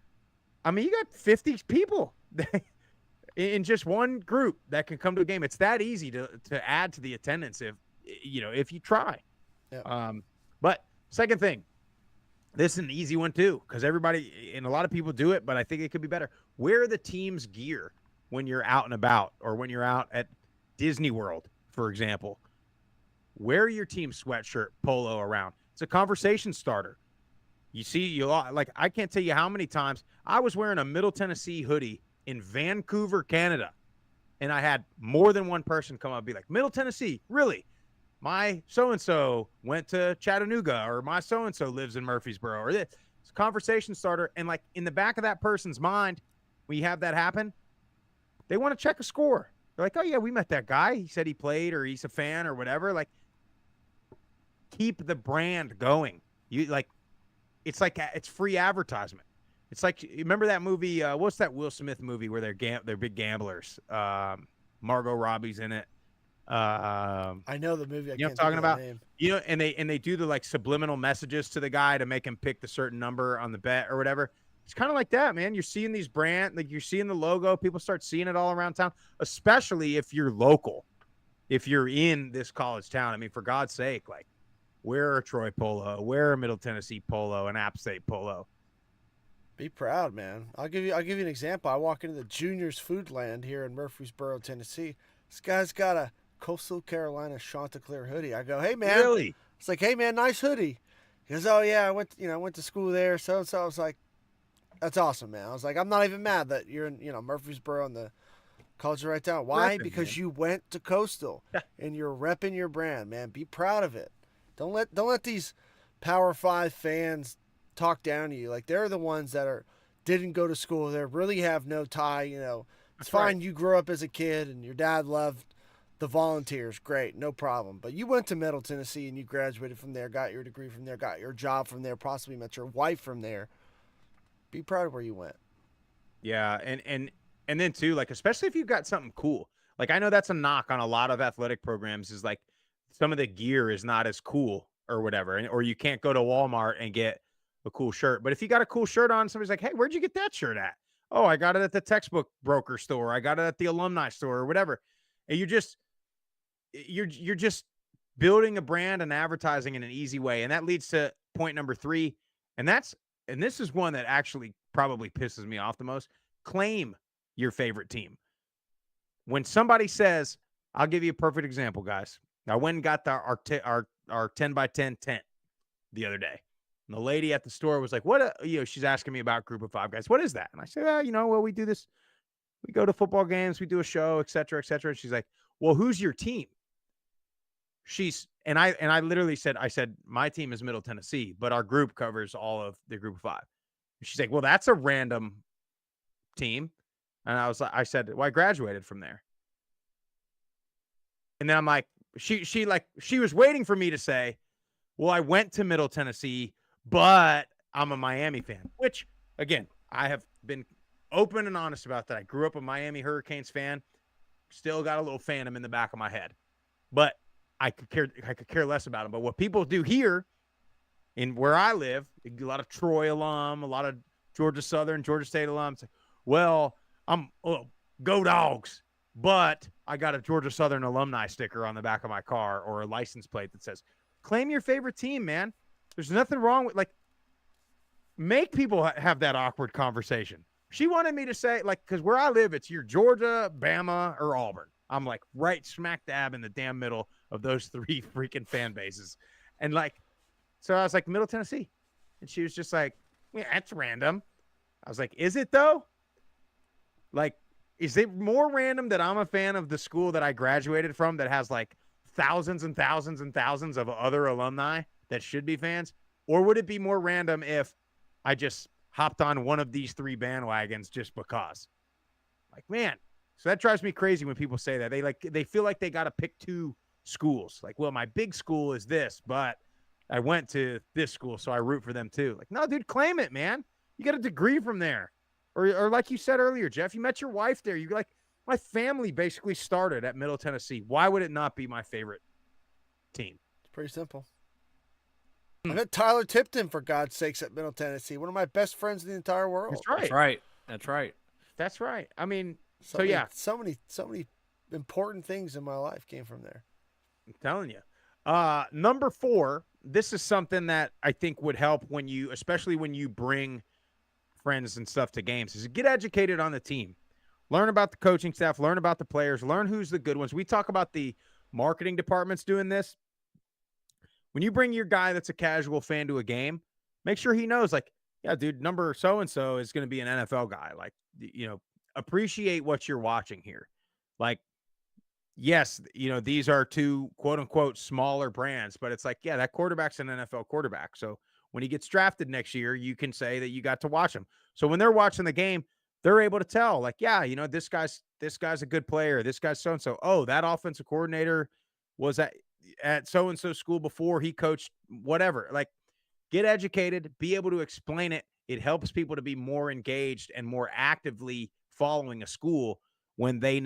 Speaker 1: I mean, you got 50 people in just one group that can come to a game. It's that easy to add to the attendance if you try.
Speaker 2: Yeah.
Speaker 1: But second thing, this is an easy one too, because everybody and a lot of people do it, but I think it could be better. Wear the team's gear when you're out and about, or when you're out at Disney World, for example. Wear your team sweatshirt, polo around. It's a conversation starter. You see, I can't tell you how many times I was wearing a Middle Tennessee hoodie in Vancouver, Canada, and I had more than one person come up and be like, Middle Tennessee, really? My so-and-so went to Chattanooga, or my so-and-so lives in Murfreesboro, or this. It's a conversation starter. And like in the back of that person's mind, when you have that happen, they want to check a score. They're like, oh yeah, we met that guy. He said he played or he's a fan or whatever. Like, keep the brand going. You like, it's like it's free advertisement. It's like, remember that movie? What's that Will Smith movie where they're big gamblers? Margot Robbie's in it.
Speaker 2: I know the movie. I
Speaker 1: You know what
Speaker 2: can't
Speaker 1: I'm talking
Speaker 2: think of the
Speaker 1: about?
Speaker 2: name.
Speaker 1: You know, and they do the like subliminal messages to the guy to make him pick the certain number on the bet or whatever. It's kind of like that, man. You're seeing these brand, like you're seeing the logo. People start seeing it all around town, especially if you're local, if you're in this college town. I mean, for God's sake, like wear a Troy polo, wear a Middle Tennessee polo, an App State polo.
Speaker 2: Be proud, man. I'll give you an example. I walk into the Juniors Foodland here in Murfreesboro, Tennessee. This guy's got a Coastal Carolina Chanticleer hoodie. I go, hey man.
Speaker 1: Really?
Speaker 2: It's like, hey man, nice hoodie. He goes, oh yeah, I went to school there, so and so. I was like, that's awesome, man. I was like, I'm not even mad that you're in, Murfreesboro and the college right down. Why?
Speaker 1: Repping,
Speaker 2: Because
Speaker 1: man.
Speaker 2: you went to Coastal and you're repping your brand, man. Be proud of it. Don't let these Power 5 fans talk down to you. Like, they're the ones that didn't go to school there, really have no tie. It's
Speaker 1: That's
Speaker 2: fine.
Speaker 1: right.
Speaker 2: You grew up as a kid and your dad loved the Volunteers. Great, no problem. But you went to Middle Tennessee and you graduated from there, got your degree from there, got your job from there, possibly met your wife from there. Be proud of where you went.
Speaker 1: Yeah, and then too, like especially if you've got something cool. Like I know that's a knock on a lot of athletic programs is like some of the gear is not as cool or whatever, or you can't go to Walmart and get a cool shirt. But if you got a cool shirt on, somebody's like, "Hey, where'd you get that shirt at?" "Oh, I got it at the textbook broker store. I got it at the alumni store or whatever." And you're just building a brand and advertising in an easy way, and that leads to point number 3, and this is one that actually probably pisses me off the most. Claim your favorite team. When somebody says, I'll give you a perfect example, guys. I went and got our 10 by 10 tent the other day. And the lady at the store was like, she's asking me about Group of 5 guys. What is that? And I said, we do this. We go to football games, we do a show, et cetera, et cetera. And she's like, well, who's your team? I literally said, my team is Middle Tennessee, but our group covers all of the Group of 5. And she's like, well, that's a random team. And I said, well, I graduated from there. And then I'm like, she was waiting for me to say, well, I went to Middle Tennessee, but I'm a Miami fan, which again, I have been open and honest about that. I grew up a Miami Hurricanes fan, still got a little phantom in the back of my head, but I could care less about them. But what people do here in where I live, a lot of Troy alum, a lot of Georgia Southern, Georgia State alums. Well, go Dogs, but I got a Georgia Southern alumni sticker on the back of my car or a license plate that says, claim your favorite team, man. There's nothing wrong with, make people have that awkward conversation. She wanted me to say, because where I live, it's your Georgia, Bama, or Auburn. I'm like right smack dab in the damn middle of those 3 freaking fan bases. And so I was like, Middle Tennessee. And she was just like, yeah, that's random. I was like, is it though? Is it more random that I'm a fan of the school that I graduated from that has thousands and thousands and thousands of other alumni that should be fans? Or would it be more random if I just hopped on one of these 3 bandwagons just because? Man, so that drives me crazy when people say that. They feel like they got to pick 2 schools. Well, my big school is this, but I went to this school, so I root for them too. No, dude, claim it, man. You got a degree from there. Or like you said earlier, Jeff, you met your wife there. You're like, my family basically started at Middle Tennessee. Why would it not be my favorite team?
Speaker 2: It's pretty simple. I met Tyler Tipton, for God's sakes, at Middle Tennessee. One of my best friends in the entire world.
Speaker 1: That's right.
Speaker 3: That's right. That's right.
Speaker 1: That's right. I mean,
Speaker 2: yeah. So many important things in my life came from there.
Speaker 1: I'm telling you. Number 4, this is something that I think would help especially when you bring friends and stuff to games, is get educated on the team. Learn about the coaching staff, learn about the players, learn who's the good ones. We talk about the marketing departments doing this. When you bring your guy that's a casual fan to a game, make sure he knows, yeah, dude, number so-and-so is going to be an NFL guy. Appreciate what you're watching here. Yes, these are 2 quote unquote smaller brands, but it's yeah, that quarterback's an NFL quarterback. So when he gets drafted next year, you can say that you got to watch him. So when they're watching the game, they're able to tell, like, yeah, this guy's a good player. This guy's so and so. Oh, that offensive coordinator was at so and so school before. He coached whatever. Like, get educated, be able to explain it. It helps people to be more engaged and more actively following a school when they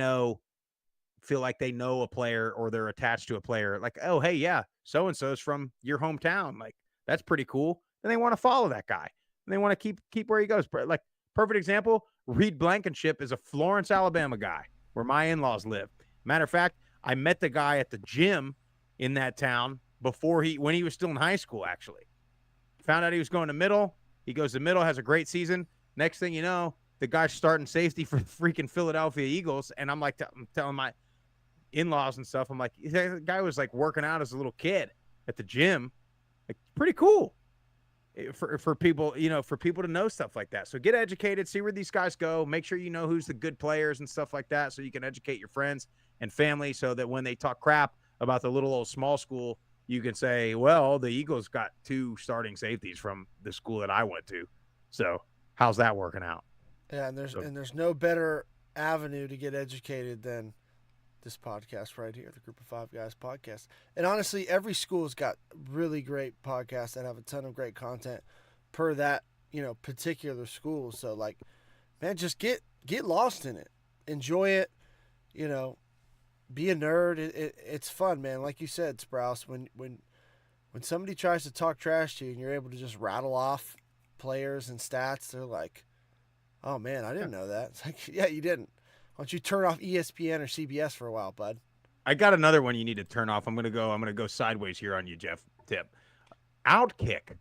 Speaker 1: feel like they know a player or they're attached to a player. Like, oh, hey, yeah, so and so's from your hometown. Like, that's pretty cool. Then they want to follow that guy and they want to keep where he goes. Like, perfect example, Reed Blankenship is a Florence, Alabama guy where my in-laws live. Matter of fact, I met the guy at the gym in that town when he was still in high school, actually. Found out he was going to middle. He goes to middle, has a great season. Next thing you know, the guy's starting safety for the freaking Philadelphia Eagles. And I'm like, I'm telling my in-laws and stuff, I'm like, the guy was like working out as a little kid at the gym. Like, pretty cool for people, for people to know stuff like that. So get educated, see where these guys go. Make sure you know who's the good players and stuff like that so you can educate your friends and family so that when they talk crap about the little old small school, you can say, well, the Eagles got 2 starting safeties from the school that I went to. So how's that working out?
Speaker 2: Yeah, and there's no better avenue to get educated than this podcast right here, the Group of Five Guys podcast. And honestly, every school's got really great podcasts that have a ton of great content per that, particular school. So like, man, just get lost in it. Enjoy it, be a nerd. It's fun, man. Like you said, Sprouse, when somebody tries to talk trash to you and you're able to just rattle off players and stats, they're like, oh man, I didn't know that. It's like, yeah, you didn't. Why don't you turn off ESPN or CBS for a while, bud?
Speaker 1: I got another one you need to turn off. I'm gonna go sideways here on you, Jeff. Tip. Outkick.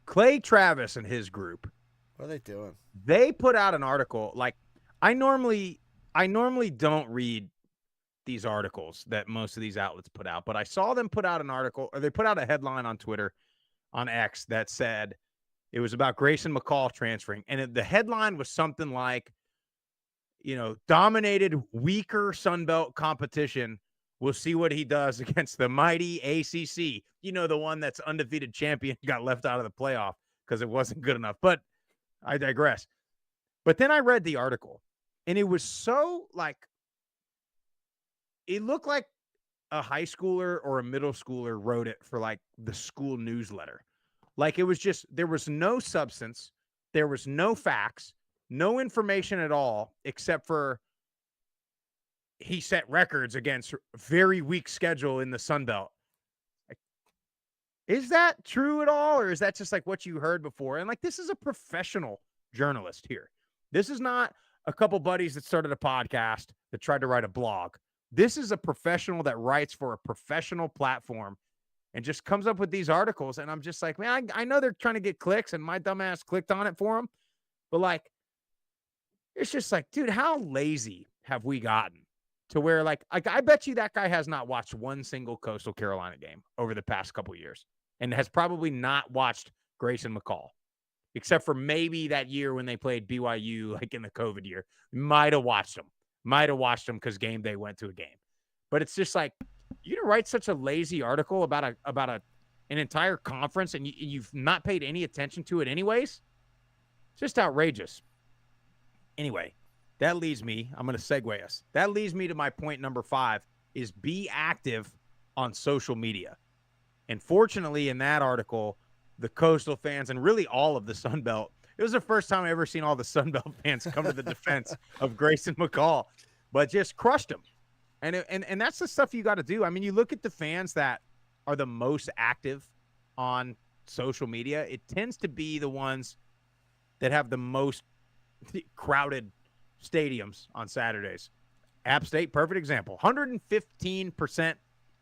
Speaker 1: Clay Travis and his group.
Speaker 2: What are they doing?
Speaker 1: They put out an article. Like, I normally don't read these articles that most of these outlets put out, but I saw them put out an article, or they put out a headline on Twitter, on X, that said it was about Grayson McCall transferring, and the headline was something like, dominated weaker Sunbelt competition. We'll see what he does against the mighty ACC. The one that's undefeated champion got left out of the playoff because it wasn't good enough. But I digress. But then I read the article, and it was so like, it looked like a high schooler or a middle schooler wrote it for like the school newsletter. Like, it was just, there was no substance. There was no facts. No information at all, except for he set records against very weak schedule in the Sun Belt. Like, is that true at all? Or is that just like what you heard before? And like, this is a professional journalist here. This is not a couple buddies that started a podcast that tried to write a blog. This is a professional that writes for a professional platform and just comes up with these articles. And I'm just like, man, I know they're trying to get clicks and my dumbass clicked on it for them. But like, it's just like, dude, how lazy have we gotten to where like I bet you that guy has not watched one single Coastal Carolina game over the past couple of years and has probably not watched Grayson McCall, except for maybe that year when they played BYU, like in the COVID year. Might have watched them because game day went to a game. But it's just like, you write such a lazy article about an entire conference and you've not paid any attention to it anyways. It's just outrageous. Anyway, that leads me, I'm going to segue us. That leads me to my point number 5 is be active on social media. And fortunately, in that article, the Coastal fans and really all of the Sun Belt, it was the first time I ever seen all the Sun Belt fans come to the defense of Grayson McCall, but just crushed him. And that's the stuff you got to do. I mean, you look at the fans that are the most active on social media, it tends to be the ones that have the most crowded stadiums on Saturdays. App State, perfect example. 115%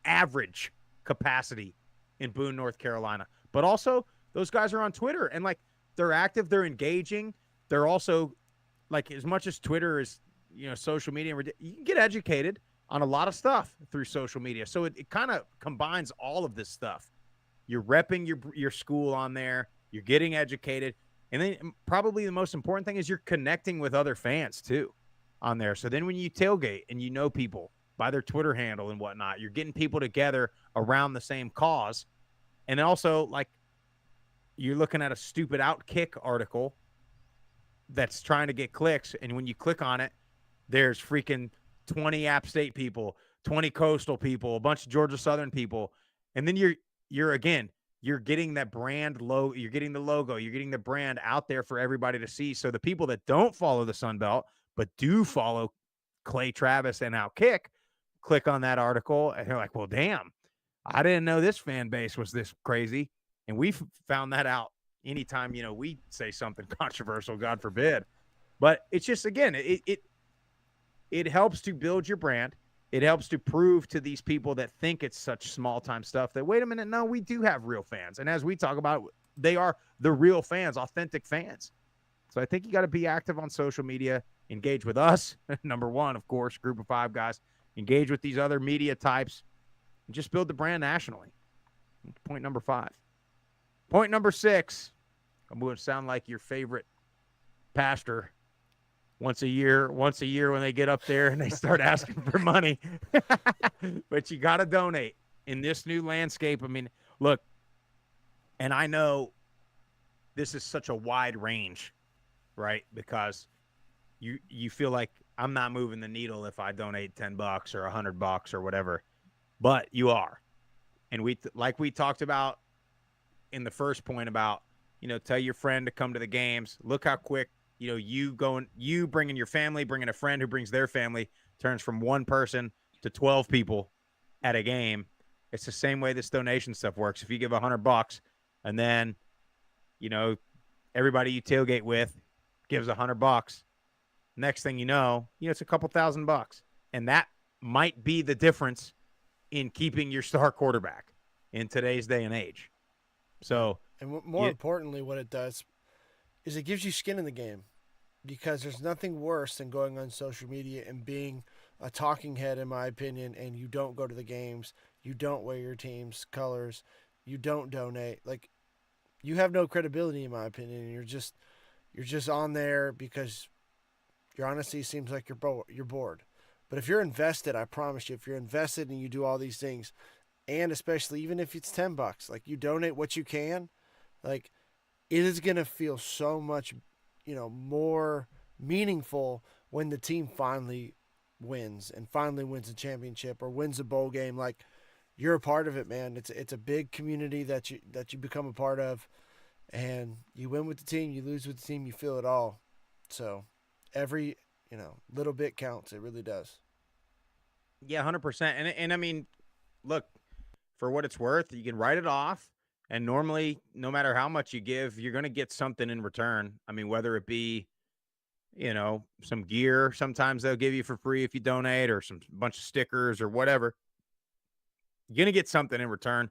Speaker 1: average capacity in Boone, North Carolina. But also, those guys are on Twitter, and like, they're active, they're engaging. They're also, like, as much as Twitter is, social media, you can get educated on a lot of stuff through social media. So it kind of combines all of this stuff. You're repping your school on there. You're getting educated. And then probably the most important thing is you're connecting with other fans too on there. So then when you tailgate and people by their Twitter handle and whatnot, you're getting people together around the same cause. And also, like, you're looking at a stupid Outkick article that's trying to get clicks, and when you click on it, there's freaking 20 App State people, 20 Coastal people, a bunch of Georgia Southern people, and then you're getting that brand low, you're getting the logo, you're getting the brand out there for everybody to see. So the people that don't follow the Sun Belt but do follow Clay Travis and Outkick, click on that article and they're like, well, damn, I didn't know this fan base was this crazy. And we found that out anytime, we say something controversial, God forbid. But it's just, again, it helps to build your brand. It helps to prove to these people that think it's such small time stuff that, wait a minute, no, we do have real fans. And as we talk about, they are the real fans, authentic fans. So I think you got to be active on social media, engage with us. Number one, of course, Group of Five guys, engage with these other media types, and just build the brand nationally. Point number 5. Point number 6, I'm going to sound like your favorite pastor once a year when they get up there and they start asking for money. But you got to donate in this new landscape. I mean, look, and I know this is such a wide range, right? Because you feel like I'm not moving the needle if I donate $10 or $100 or whatever, but you are. And we talked about in the first point about, tell your friend to come to the games. Look how quick, you bringing your family, bringing a friend who brings their family, turns from one person to 12 people at a game. It's the same way this donation stuff works. If you give $100 and then, everybody you tailgate with gives $100, next thing you know, it's a couple $1,000, and that might be the difference in keeping your star quarterback in today's day and age. So,
Speaker 2: and more importantly, what it does is it gives you skin in the game, because there's nothing worse than going on social media and being a talking head, in my opinion, and you don't go to the games, you don't wear your team's colors, you don't donate. Like, you have no credibility, in my opinion. You're just on there because your honesty seems like you're bored. But if you're invested, I promise you, if you're invested and you do all these things, and especially even if it's $10, like, you donate what you can, like, it is going to feel so much, more meaningful when the team finally wins a championship or wins a bowl game. Like, you're a part of it, man. It's a big community that you become a part of, and you win with the team, you lose with the team, you feel it all. So every, little bit counts. It really does.
Speaker 1: Yeah, 100%. And I mean, look, for what it's worth, you can write it off. And normally, no matter how much you give, you're going to get something in return. I mean, whether it be, some gear, sometimes they'll give you for free if you donate, or some bunch of stickers or whatever. You're going to get something in return,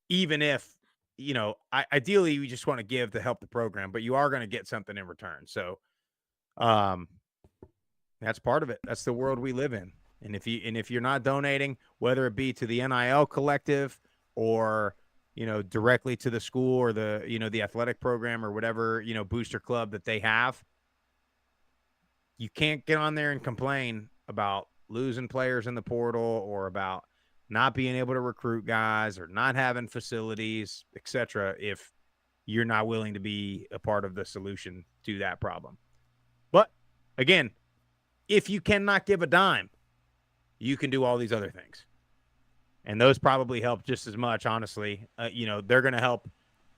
Speaker 1: even if, ideally you just want to give to help the program, but you are going to get something in return. So that's part of it. That's the world we live in. And if you're not donating, whether it be to the NIL collective or, directly to the school or the, the athletic program or whatever, booster club that they have, you can't get on there and complain about losing players in the portal or about not being able to recruit guys or not having facilities, etc., if you're not willing to be a part of the solution to that problem. But again, if you cannot give a dime, you can do all these other things. And those probably help just as much, honestly. They're going to help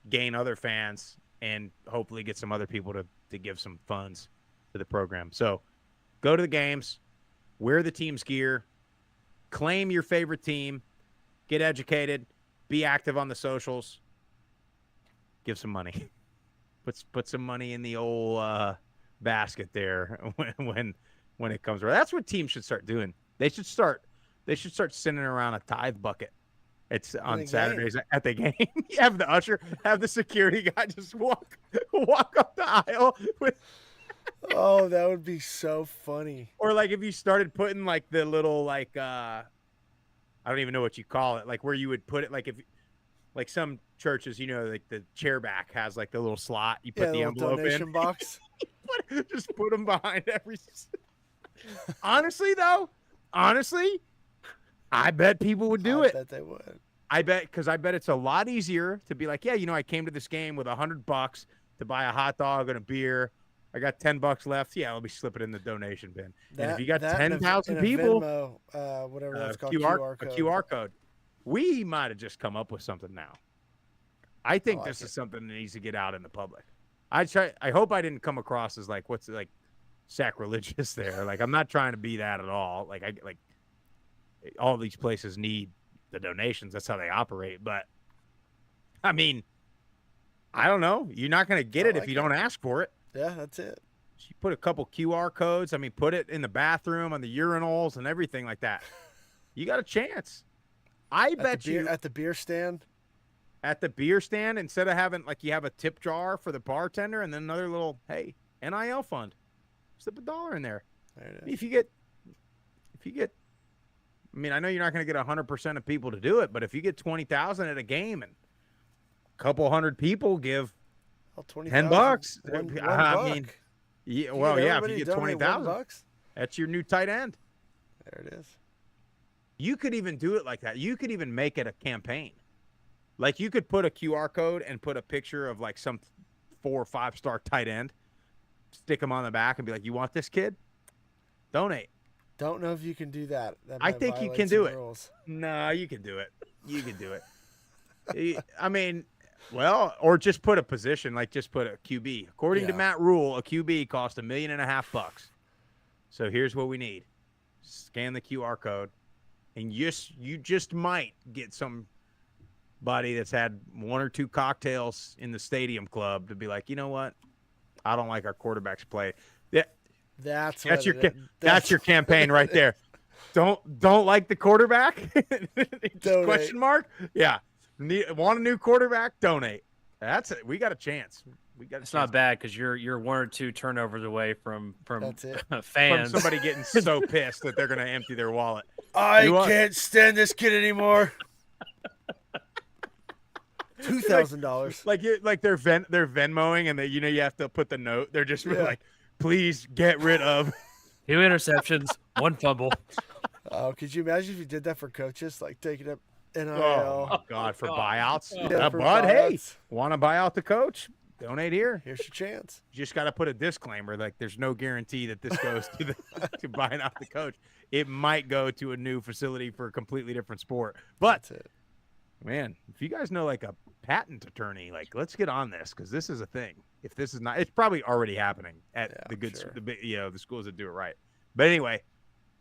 Speaker 1: gain other fans and hopefully get some other people to give some funds to the program. So go to the games, wear the team's gear, claim your favorite team, get educated, be active on the socials, give some money. Put some money in the old basket there when it comes around. That's what teams should start doing. They should start sending around a tithe bucket. It's on Saturdays at the game. You have the usher, have the security guy just walk up the aisle with.
Speaker 2: Oh, that would be so funny.
Speaker 1: Or like if you started putting like the little I don't even know what you call it, like where you would put it, like if like some churches, like the chair back has like the little slot you put the envelope
Speaker 2: donation
Speaker 1: in.
Speaker 2: box.
Speaker 1: Just put them behind every. Honestly, I bet people would do it.
Speaker 2: I bet they would.
Speaker 1: I bet it's a lot easier to be like, yeah, I came to this game with $100 to buy a hot dog and a beer I got $10 left. Yeah, let me slip it in the donation bin. And if you got
Speaker 2: and a
Speaker 1: 10,000 people,
Speaker 2: Venmo, whatever that's called,
Speaker 1: QR
Speaker 2: code.
Speaker 1: a QR code. We might have just come up with something now. I think
Speaker 2: like
Speaker 1: this
Speaker 2: it.
Speaker 1: is something that needs to get out in the public. I hope I didn't come across as like what's like sacrilegious there. Like I'm not trying to be that at all. Like all these places need the donations. That's how they operate. But I mean, I don't know. You're not going to get it if you don't ask for it.
Speaker 2: Yeah, that's it.
Speaker 1: You put a couple QR codes. I mean, put it in the bathroom, on the urinals, and everything like that. You got a chance. I bet you
Speaker 2: at the beer stand.
Speaker 1: At the beer stand, instead of having like you have a tip jar for the bartender and then another little NIL fund, slip $1 in there.
Speaker 2: There it is.
Speaker 1: If you get, I mean, I know you're not going to get 100% of people to do it, but if you get 20,000 at a game and a couple hundred people give $10, I mean, yeah, well, yeah, if you get 20,000, that's your new tight end.
Speaker 2: There it is.
Speaker 1: You could even do it like that. You could even make it a campaign. Like you could put a QR code and put a picture of like some 4 or 5-star tight end, stick them on the back and be like, you want this kid? Donate.
Speaker 2: Don't know if you can do that.
Speaker 1: I think you can do it. No, you can do it. You can do it. I mean, well, or just put a position, like just put a QB. According to Matt Rule, a QB costs $1.5 million. So here's what we need. Scan the QR code, and you just might get somebody that's had 1 or 2 cocktails in the stadium club to be like, you know what? I don't like our quarterback's play. Yeah, that's your campaign right there. Don't like the quarterback? Question mark? Yeah. Want a new quarterback? Donate. That's it. We got a chance.
Speaker 3: It's not bad because you're 1 or 2 turnovers away from
Speaker 2: That's it.
Speaker 3: fans.
Speaker 1: From somebody getting so pissed that they're going to empty their wallet.
Speaker 2: I can't stand this kid anymore. $2,000.
Speaker 1: Like they're Venmoing and you have to put the note. They're just like, please get rid of
Speaker 3: 2 interceptions, 1 fumble.
Speaker 2: Oh, could you imagine if you did that for coaches, like taking up NIL?
Speaker 1: Oh my God, for buyouts.
Speaker 2: Yeah, for
Speaker 1: Bud,
Speaker 2: buyouts.
Speaker 1: Hey, want to buy out the coach? Donate here.
Speaker 2: Here's your chance.
Speaker 1: You just got to put a disclaimer, like there's no guarantee that this goes to buying out the coach. It might go to a new facility for a completely different sport. But
Speaker 2: That's it.
Speaker 1: Man, if you guys know like a patent attorney, like let's get on this because this is a thing. If this is not, it's probably already happening at the schools that do it right. But anyway,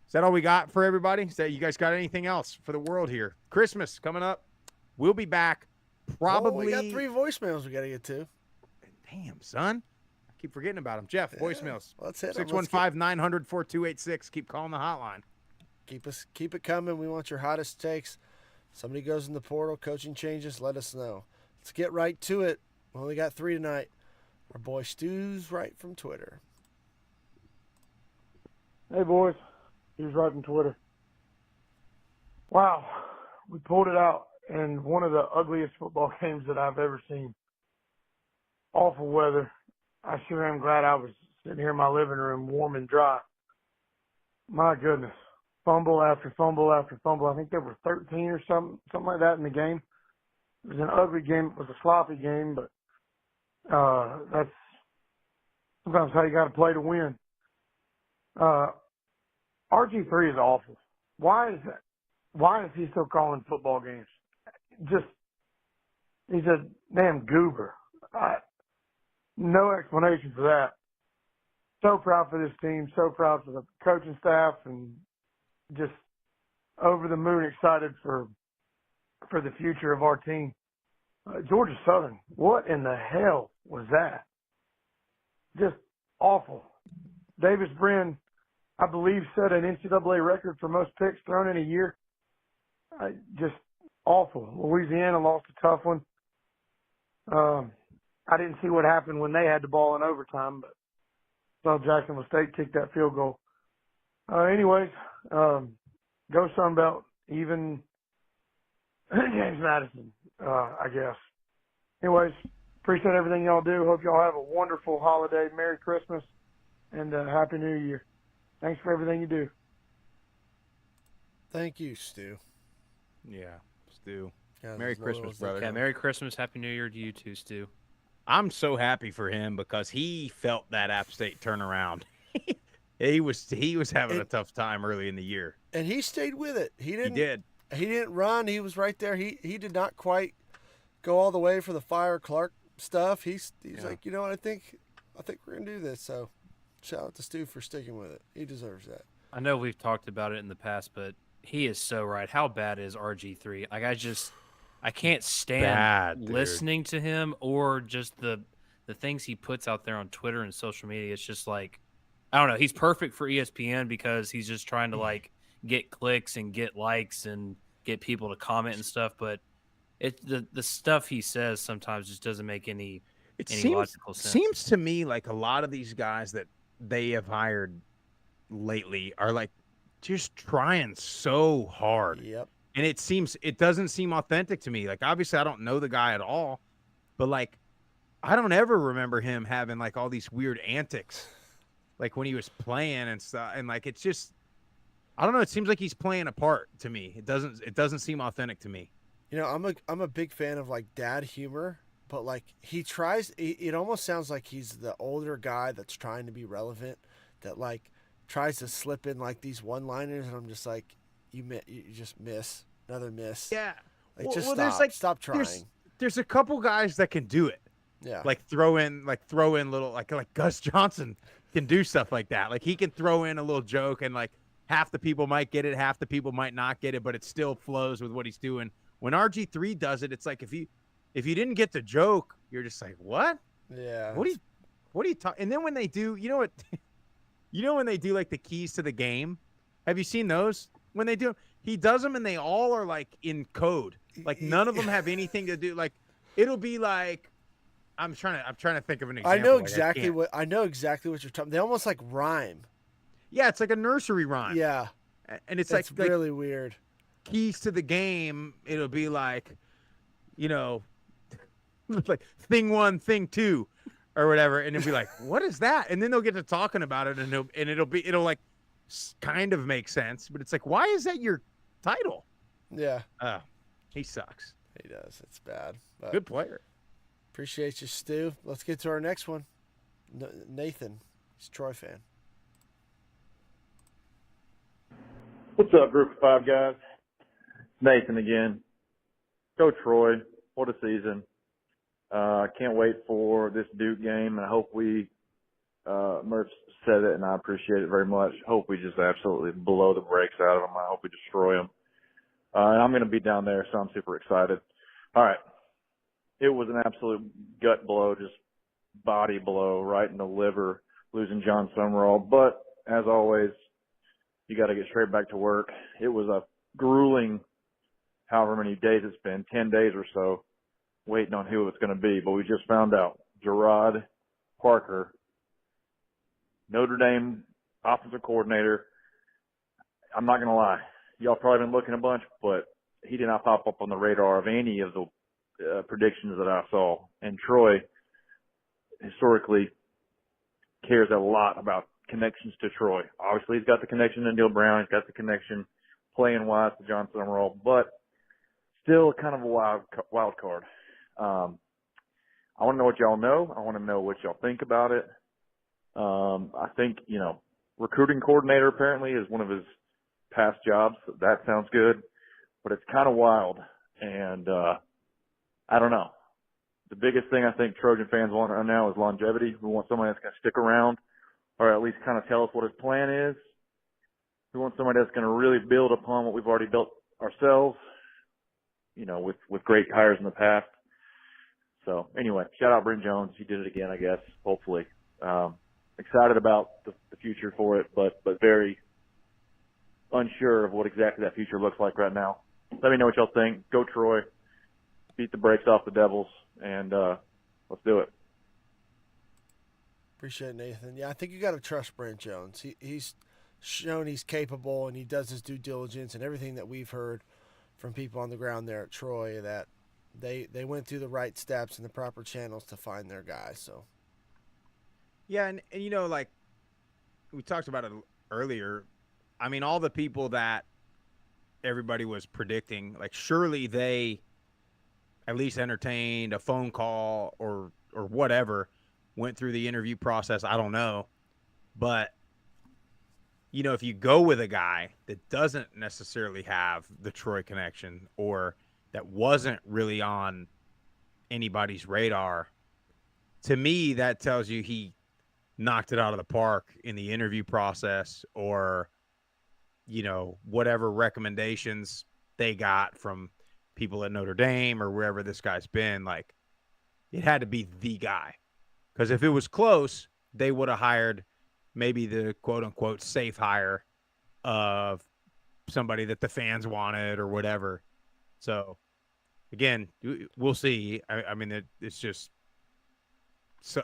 Speaker 1: is that all we got for everybody? Is that you guys got anything else for the world here? Christmas coming up. We'll be back probably.
Speaker 2: We got 3 voicemails we got to get to.
Speaker 1: Damn, son. I keep forgetting about them. Jeff, voicemails.
Speaker 2: Let's hit
Speaker 1: 615-900-4286. Keep calling the hotline.
Speaker 2: Keep it coming. We want your hottest takes. Somebody goes in the portal, coaching changes, let us know. Let's get right to it. We only got 3 tonight. Our boy Stu's right from Twitter.
Speaker 7: Hey, boys. He's right from Twitter. Wow. We pulled it out in one of the ugliest football games that I've ever seen. Awful weather. I sure am glad I was sitting here in my living room warm and dry. My goodness. Fumble after fumble after fumble. I think there were 13 or something like that in the game. It was an ugly game. It was a sloppy game, but that's sometimes how you got to play to win. RG3 is awful. Why is that? Why is he still calling football games? He's a damn goober. No explanation for that. So proud for this team. So proud for the coaching staff, and just over the moon excited for the future of our team. Georgia Southern, what in the hell was that? Just awful. Davis Brin, I believe, set an NCAA record for most picks thrown in a year. Just awful. Louisiana lost a tough one. I didn't see what happened when they had the ball in overtime, but saw Jacksonville State kick that field goal. Anyways, go Sunbelt, even James Madison, I guess. Anyways, appreciate everything y'all do. Hope y'all have a wonderful holiday. Merry Christmas and Happy New Year. Thanks for everything you do.
Speaker 2: Thank you, Stu.
Speaker 1: Yeah, Stu.
Speaker 2: Yeah,
Speaker 1: Merry Christmas, brother.
Speaker 3: Yeah, Merry Christmas, Happy New Year to you too, Stu.
Speaker 1: I'm so happy for him because he felt that App State turnaround. he was having a tough time early in the year.
Speaker 2: And he stayed with it. He
Speaker 1: He
Speaker 2: didn't.
Speaker 1: did.
Speaker 2: He didn't run. He was right there. He did not quite go all the way for the Fire Clark stuff. He's like, you know what? I think we're gonna do this. So, shout out to Stu for sticking with it. He deserves that.
Speaker 3: I know we've talked about it in the past, but he is so right. How bad is RG3? Like I can't stand listening to him or just the things he puts out there on Twitter and social media. It's just like, I don't know. He's perfect for ESPN because he's just trying to like get clicks and get likes and get people to comment and stuff. But the stuff he says sometimes just doesn't make any logical sense.
Speaker 1: Seems to me like a lot of these guys that they have hired lately are like just trying so hard.
Speaker 2: Yep.
Speaker 1: And it doesn't seem authentic to me. Like, obviously I don't know the guy at all, but like, I don't ever remember him having like all these weird antics, like when he was playing and stuff. And like, it's just, I don't know. It seems like he's playing a part to me. It doesn't seem authentic to me.
Speaker 2: You know, I'm a big fan of like dad humor, but like he tries. It almost sounds like he's the older guy that's trying to be relevant, that like tries to slip in like these one-liners, and I'm just like, you just miss another miss.
Speaker 1: Yeah.
Speaker 2: Like
Speaker 1: Well,
Speaker 2: just
Speaker 1: well,
Speaker 2: stop.
Speaker 1: there's like
Speaker 2: Stop trying.
Speaker 1: There's a couple guys that can do it.
Speaker 2: Yeah.
Speaker 1: Like throw in little like Gus Johnson can do stuff like that. Like he can throw in a little joke and like half the people might get it, half the people might not get it, but it still flows with what he's doing. When RG3 does it, it's like if you didn't get the joke, you're just like, what?
Speaker 2: Yeah.
Speaker 1: What are you talking? And then when they do, you know what? You know when they do like the keys to the game? Have you seen those? When they do, he does them and they all are like in code. Like none of them have anything to do. Like it'll be like, I'm trying to think of an example.
Speaker 2: I know exactly what you're talking. They almost like rhyme.
Speaker 1: Yeah, it's like a nursery rhyme.
Speaker 2: Yeah.
Speaker 1: And it's
Speaker 2: like really weird.
Speaker 1: Keys to the game, it'll be like, you know, like thing 1, thing 2, or whatever, and it'll be like, what is that? And then they'll get to talking about it, and it'll like kind of make sense, but it's like, why is that your title?
Speaker 2: Yeah.
Speaker 1: He sucks.
Speaker 2: He does. It's bad. But
Speaker 1: Good player.
Speaker 2: appreciate you, Stu. Let's get to our next one. Nathan, he's a Troy fan.
Speaker 8: What's up, Group of Five guys? Nathan again. Go Troy. What a season. I can't wait for this Duke game, and I hope we, Murph said it, and I appreciate it very much. Hope we just absolutely blow the brakes out of them. I hope we destroy them. And I'm going to be down there, so I'm super excited. All right. It was an absolute gut blow, just body blow right in the liver, losing John Summerall. But, as always, you got to get straight back to work. It was a grueling, however many days it's been, 10 days or so, waiting on who it's going to be. But we just found out, Gerard Parker, Notre Dame offensive coordinator. I'm not going to lie. Y'all probably been looking a bunch, but he did not pop up on the radar of any of the predictions that I saw. And Troy historically cares a lot about connections to Troy. Obviously, he's got the connection to Neil Brown. He's got the connection playing wise to John Summerall, but still kind of a wild card. I want to know what y'all know. I want to know what y'all think about it. I think, recruiting coordinator apparently is one of his past jobs. So that sounds good, but it's kind of wild. And I don't know. The biggest thing I think Trojan fans want right now is longevity. We want somebody that's going to stick around, or at least kind of tell us what his plan is. We want somebody that's going to really build upon what we've already built ourselves, with great hires in the past. So anyway, shout out Brent Jones. He did it again, I guess, hopefully. Excited about the future for it, but very unsure of what exactly that future looks like right now. Let me know what y'all think. Go Troy. Beat the brakes off the Devils, and let's do it.
Speaker 2: Appreciate it, Nathan. Yeah, I think you got to trust Brent Jones. He's shown he's capable, and he does his due diligence, and everything that we've heard from people on the ground there at Troy, that they went through the right steps and the proper channels to find their guys. So,
Speaker 1: yeah, and like we talked about it earlier. I mean, all the people that everybody was predicting, like surely they at least entertained a phone call or or whatever went through the interview process. I don't know. But, if you go with a guy that doesn't necessarily have the Troy connection or that wasn't really on anybody's radar, to me, that tells you he knocked it out of the park in the interview process or, whatever recommendations they got from people at Notre Dame or wherever this guy's been. Like, it had to be the guy. Because if it was close, they would have hired maybe the quote-unquote safe hire of somebody that the fans wanted or whatever. So, again, we'll see. I mean, it's just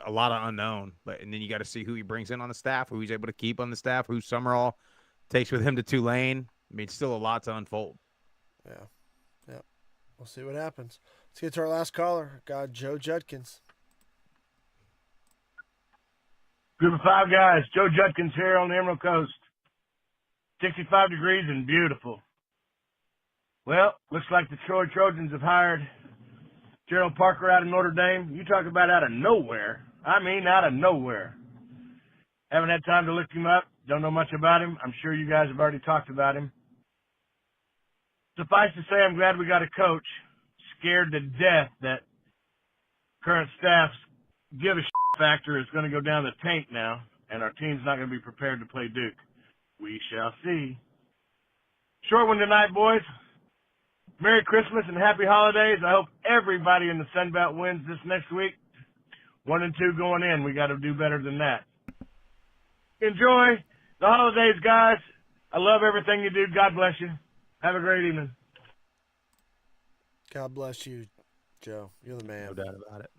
Speaker 1: a lot of unknown. And then you got to see who he brings in on the staff, who he's able to keep on the staff, who Summerall takes with him to Tulane. I mean, still a lot to unfold.
Speaker 2: Yeah. We'll see what happens. Let's get to our last caller. Got Joe Judkins.
Speaker 9: Group of 5 guys. Joe Judkins here on the Emerald Coast. 65 degrees and beautiful. Well, looks like the Troy Trojans have hired Gerald Parker out of Notre Dame. You talk about out of nowhere. I mean, out of nowhere. Haven't had time to look him up. Don't know much about him. I'm sure you guys have already talked about him. Suffice to say, I'm glad we got a coach scared to death that current staff's give a factor is going to go down the tank now, and our team's not going to be prepared to play Duke. We shall see. Short one tonight, boys. Merry Christmas and Happy Holidays. I hope everybody in the Sun Belt wins this next week. 1 and 2 going in. We got to do better than that. Enjoy the holidays, guys. I love everything you do. God bless you. Have a great evening.
Speaker 2: God bless you, Joe. You're the man.
Speaker 1: No doubt about it.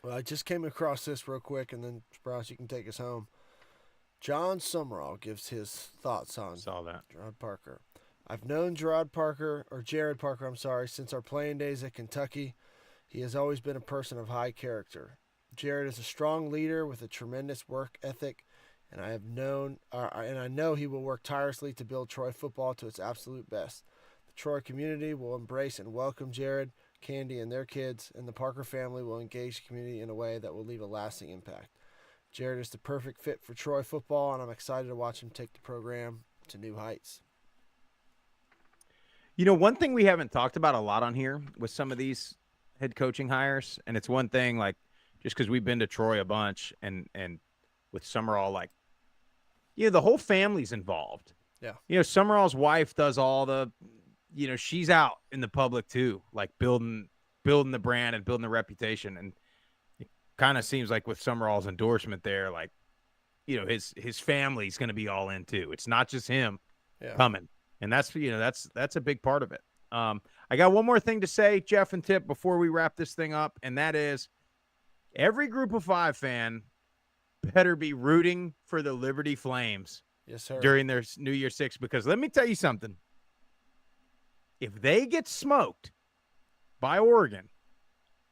Speaker 2: Well, I just came across this real quick, and then, Sprouse, you can take us home. John Summerall gives his thoughts on
Speaker 1: Saw that.
Speaker 2: Gerard Parker. I've known Jared Parker, since our playing days at Kentucky. He has always been a person of high character. Jared is a strong leader with a tremendous work ethic, and I know he will work tirelessly to build Troy football to its absolute best. The Troy community will embrace and welcome Jared, Candy, and their kids, and the Parker family will engage the community in a way that will leave a lasting impact. Jared is the perfect fit for Troy football, and I'm excited to watch him take the program to new heights.
Speaker 1: One thing we haven't talked about a lot on here with some of these head coaching hires, and it's one thing, like, just because we've been to Troy a bunch, and with Summerall, like, the whole family's involved.
Speaker 2: Yeah.
Speaker 1: Summerall's wife does all the, she's out in the public too, like building the brand and building the reputation. And it kind of seems like with Summerall's endorsement there, like, his family's going to be all in too. It's not just him coming. And that's a big part of it. I got one more thing to say, Jeff and Tip, before we wrap this thing up. And that is every Group of 5 fan better be rooting for the Liberty Flames.
Speaker 2: Yes, sir.
Speaker 1: During their New Year Six, because let me tell you something. If they get smoked by Oregon,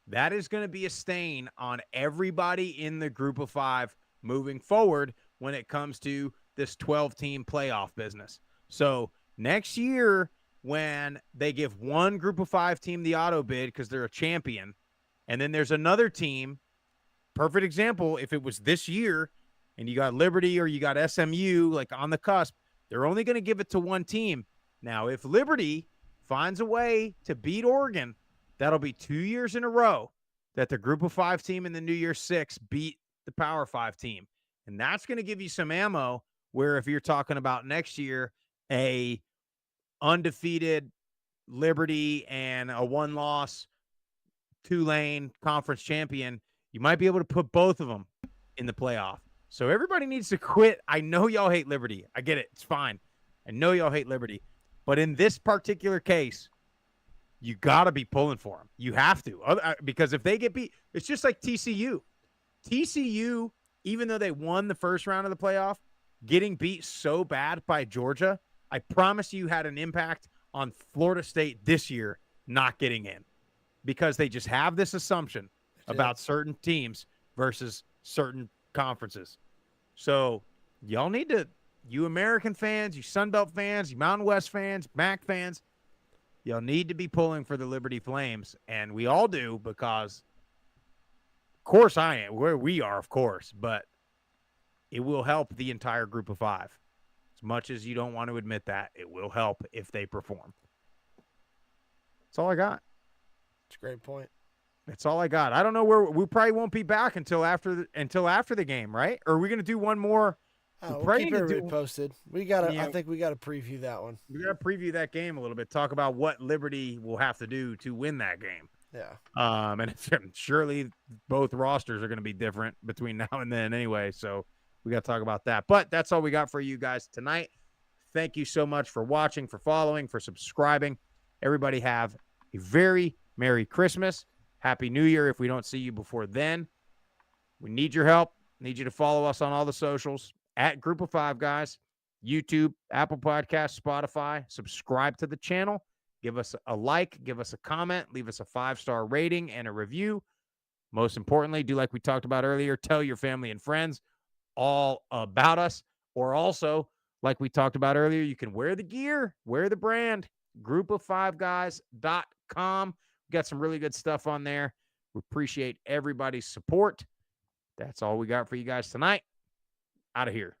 Speaker 1: that is going to be a stain on everybody in the Group of 5 moving forward when it comes to this 12-team playoff business. So next year, when they give one Group of 5 team the auto bid because they're a champion, and then there's another team, perfect example, if it was this year and you got Liberty or you got SMU like on the cusp, they're only going to give it to one team. Now, if Liberty finds a way to beat Oregon, that'll be 2 years in a row that the Group of 5 team in the New Year Six beat the Power 5 team. And that's going to give you some ammo where if you're talking about next year, a undefeated Liberty and a one-loss Tulane conference champion, you might be able to put both of them in the playoff. So everybody needs to quit. I know y'all hate Liberty. I get it. It's fine. I know y'all hate Liberty. But in this particular case, you got to be pulling for them. You have to. Because if they get beat, it's just like TCU. TCU, even though they won the first round of the playoff, getting beat so bad by Georgia, I promise you had an impact on Florida State this year not getting in. Because they just have this assumption about certain teams versus certain conferences. So y'all need to, you American fans, you Sun Belt fans, you Mountain West fans, MAC fans, y'all need to be pulling for the Liberty Flames. And we all do, because course I am. Where we are, of course, but it will help the entire group of 5. As much as you don't want to admit that, it will help if they perform. That's all I got.
Speaker 2: That's a great point.
Speaker 1: That's all I got. I don't know where we probably won't be back until after the game, right? Or are we going to do one more?
Speaker 2: We'll keep everybody posted. I think we gotta preview that one.
Speaker 1: We gotta preview that game a little bit. Talk about what Liberty will have to do to win that game.
Speaker 2: Yeah.
Speaker 1: And surely both rosters are going to be different between now and then, anyway. So we got to talk about that. But that's all we got for you guys tonight. Thank you so much for watching, for following, for subscribing. Everybody have a very Merry Christmas. Happy New Year if we don't see you before then. We need your help. Need you to follow us on all the socials at Group of 5 Guys, YouTube, Apple Podcasts, Spotify. Subscribe to the channel. Give us a like, give us a comment, leave us a 5-star rating and a review. Most importantly, do like we talked about earlier, tell your family and friends all about us. Or also, like we talked about earlier, you can wear the gear, wear the brand, groupof5guys.com. We got some really good stuff on there. We appreciate everybody's support. That's all we got for you guys tonight. Out of here.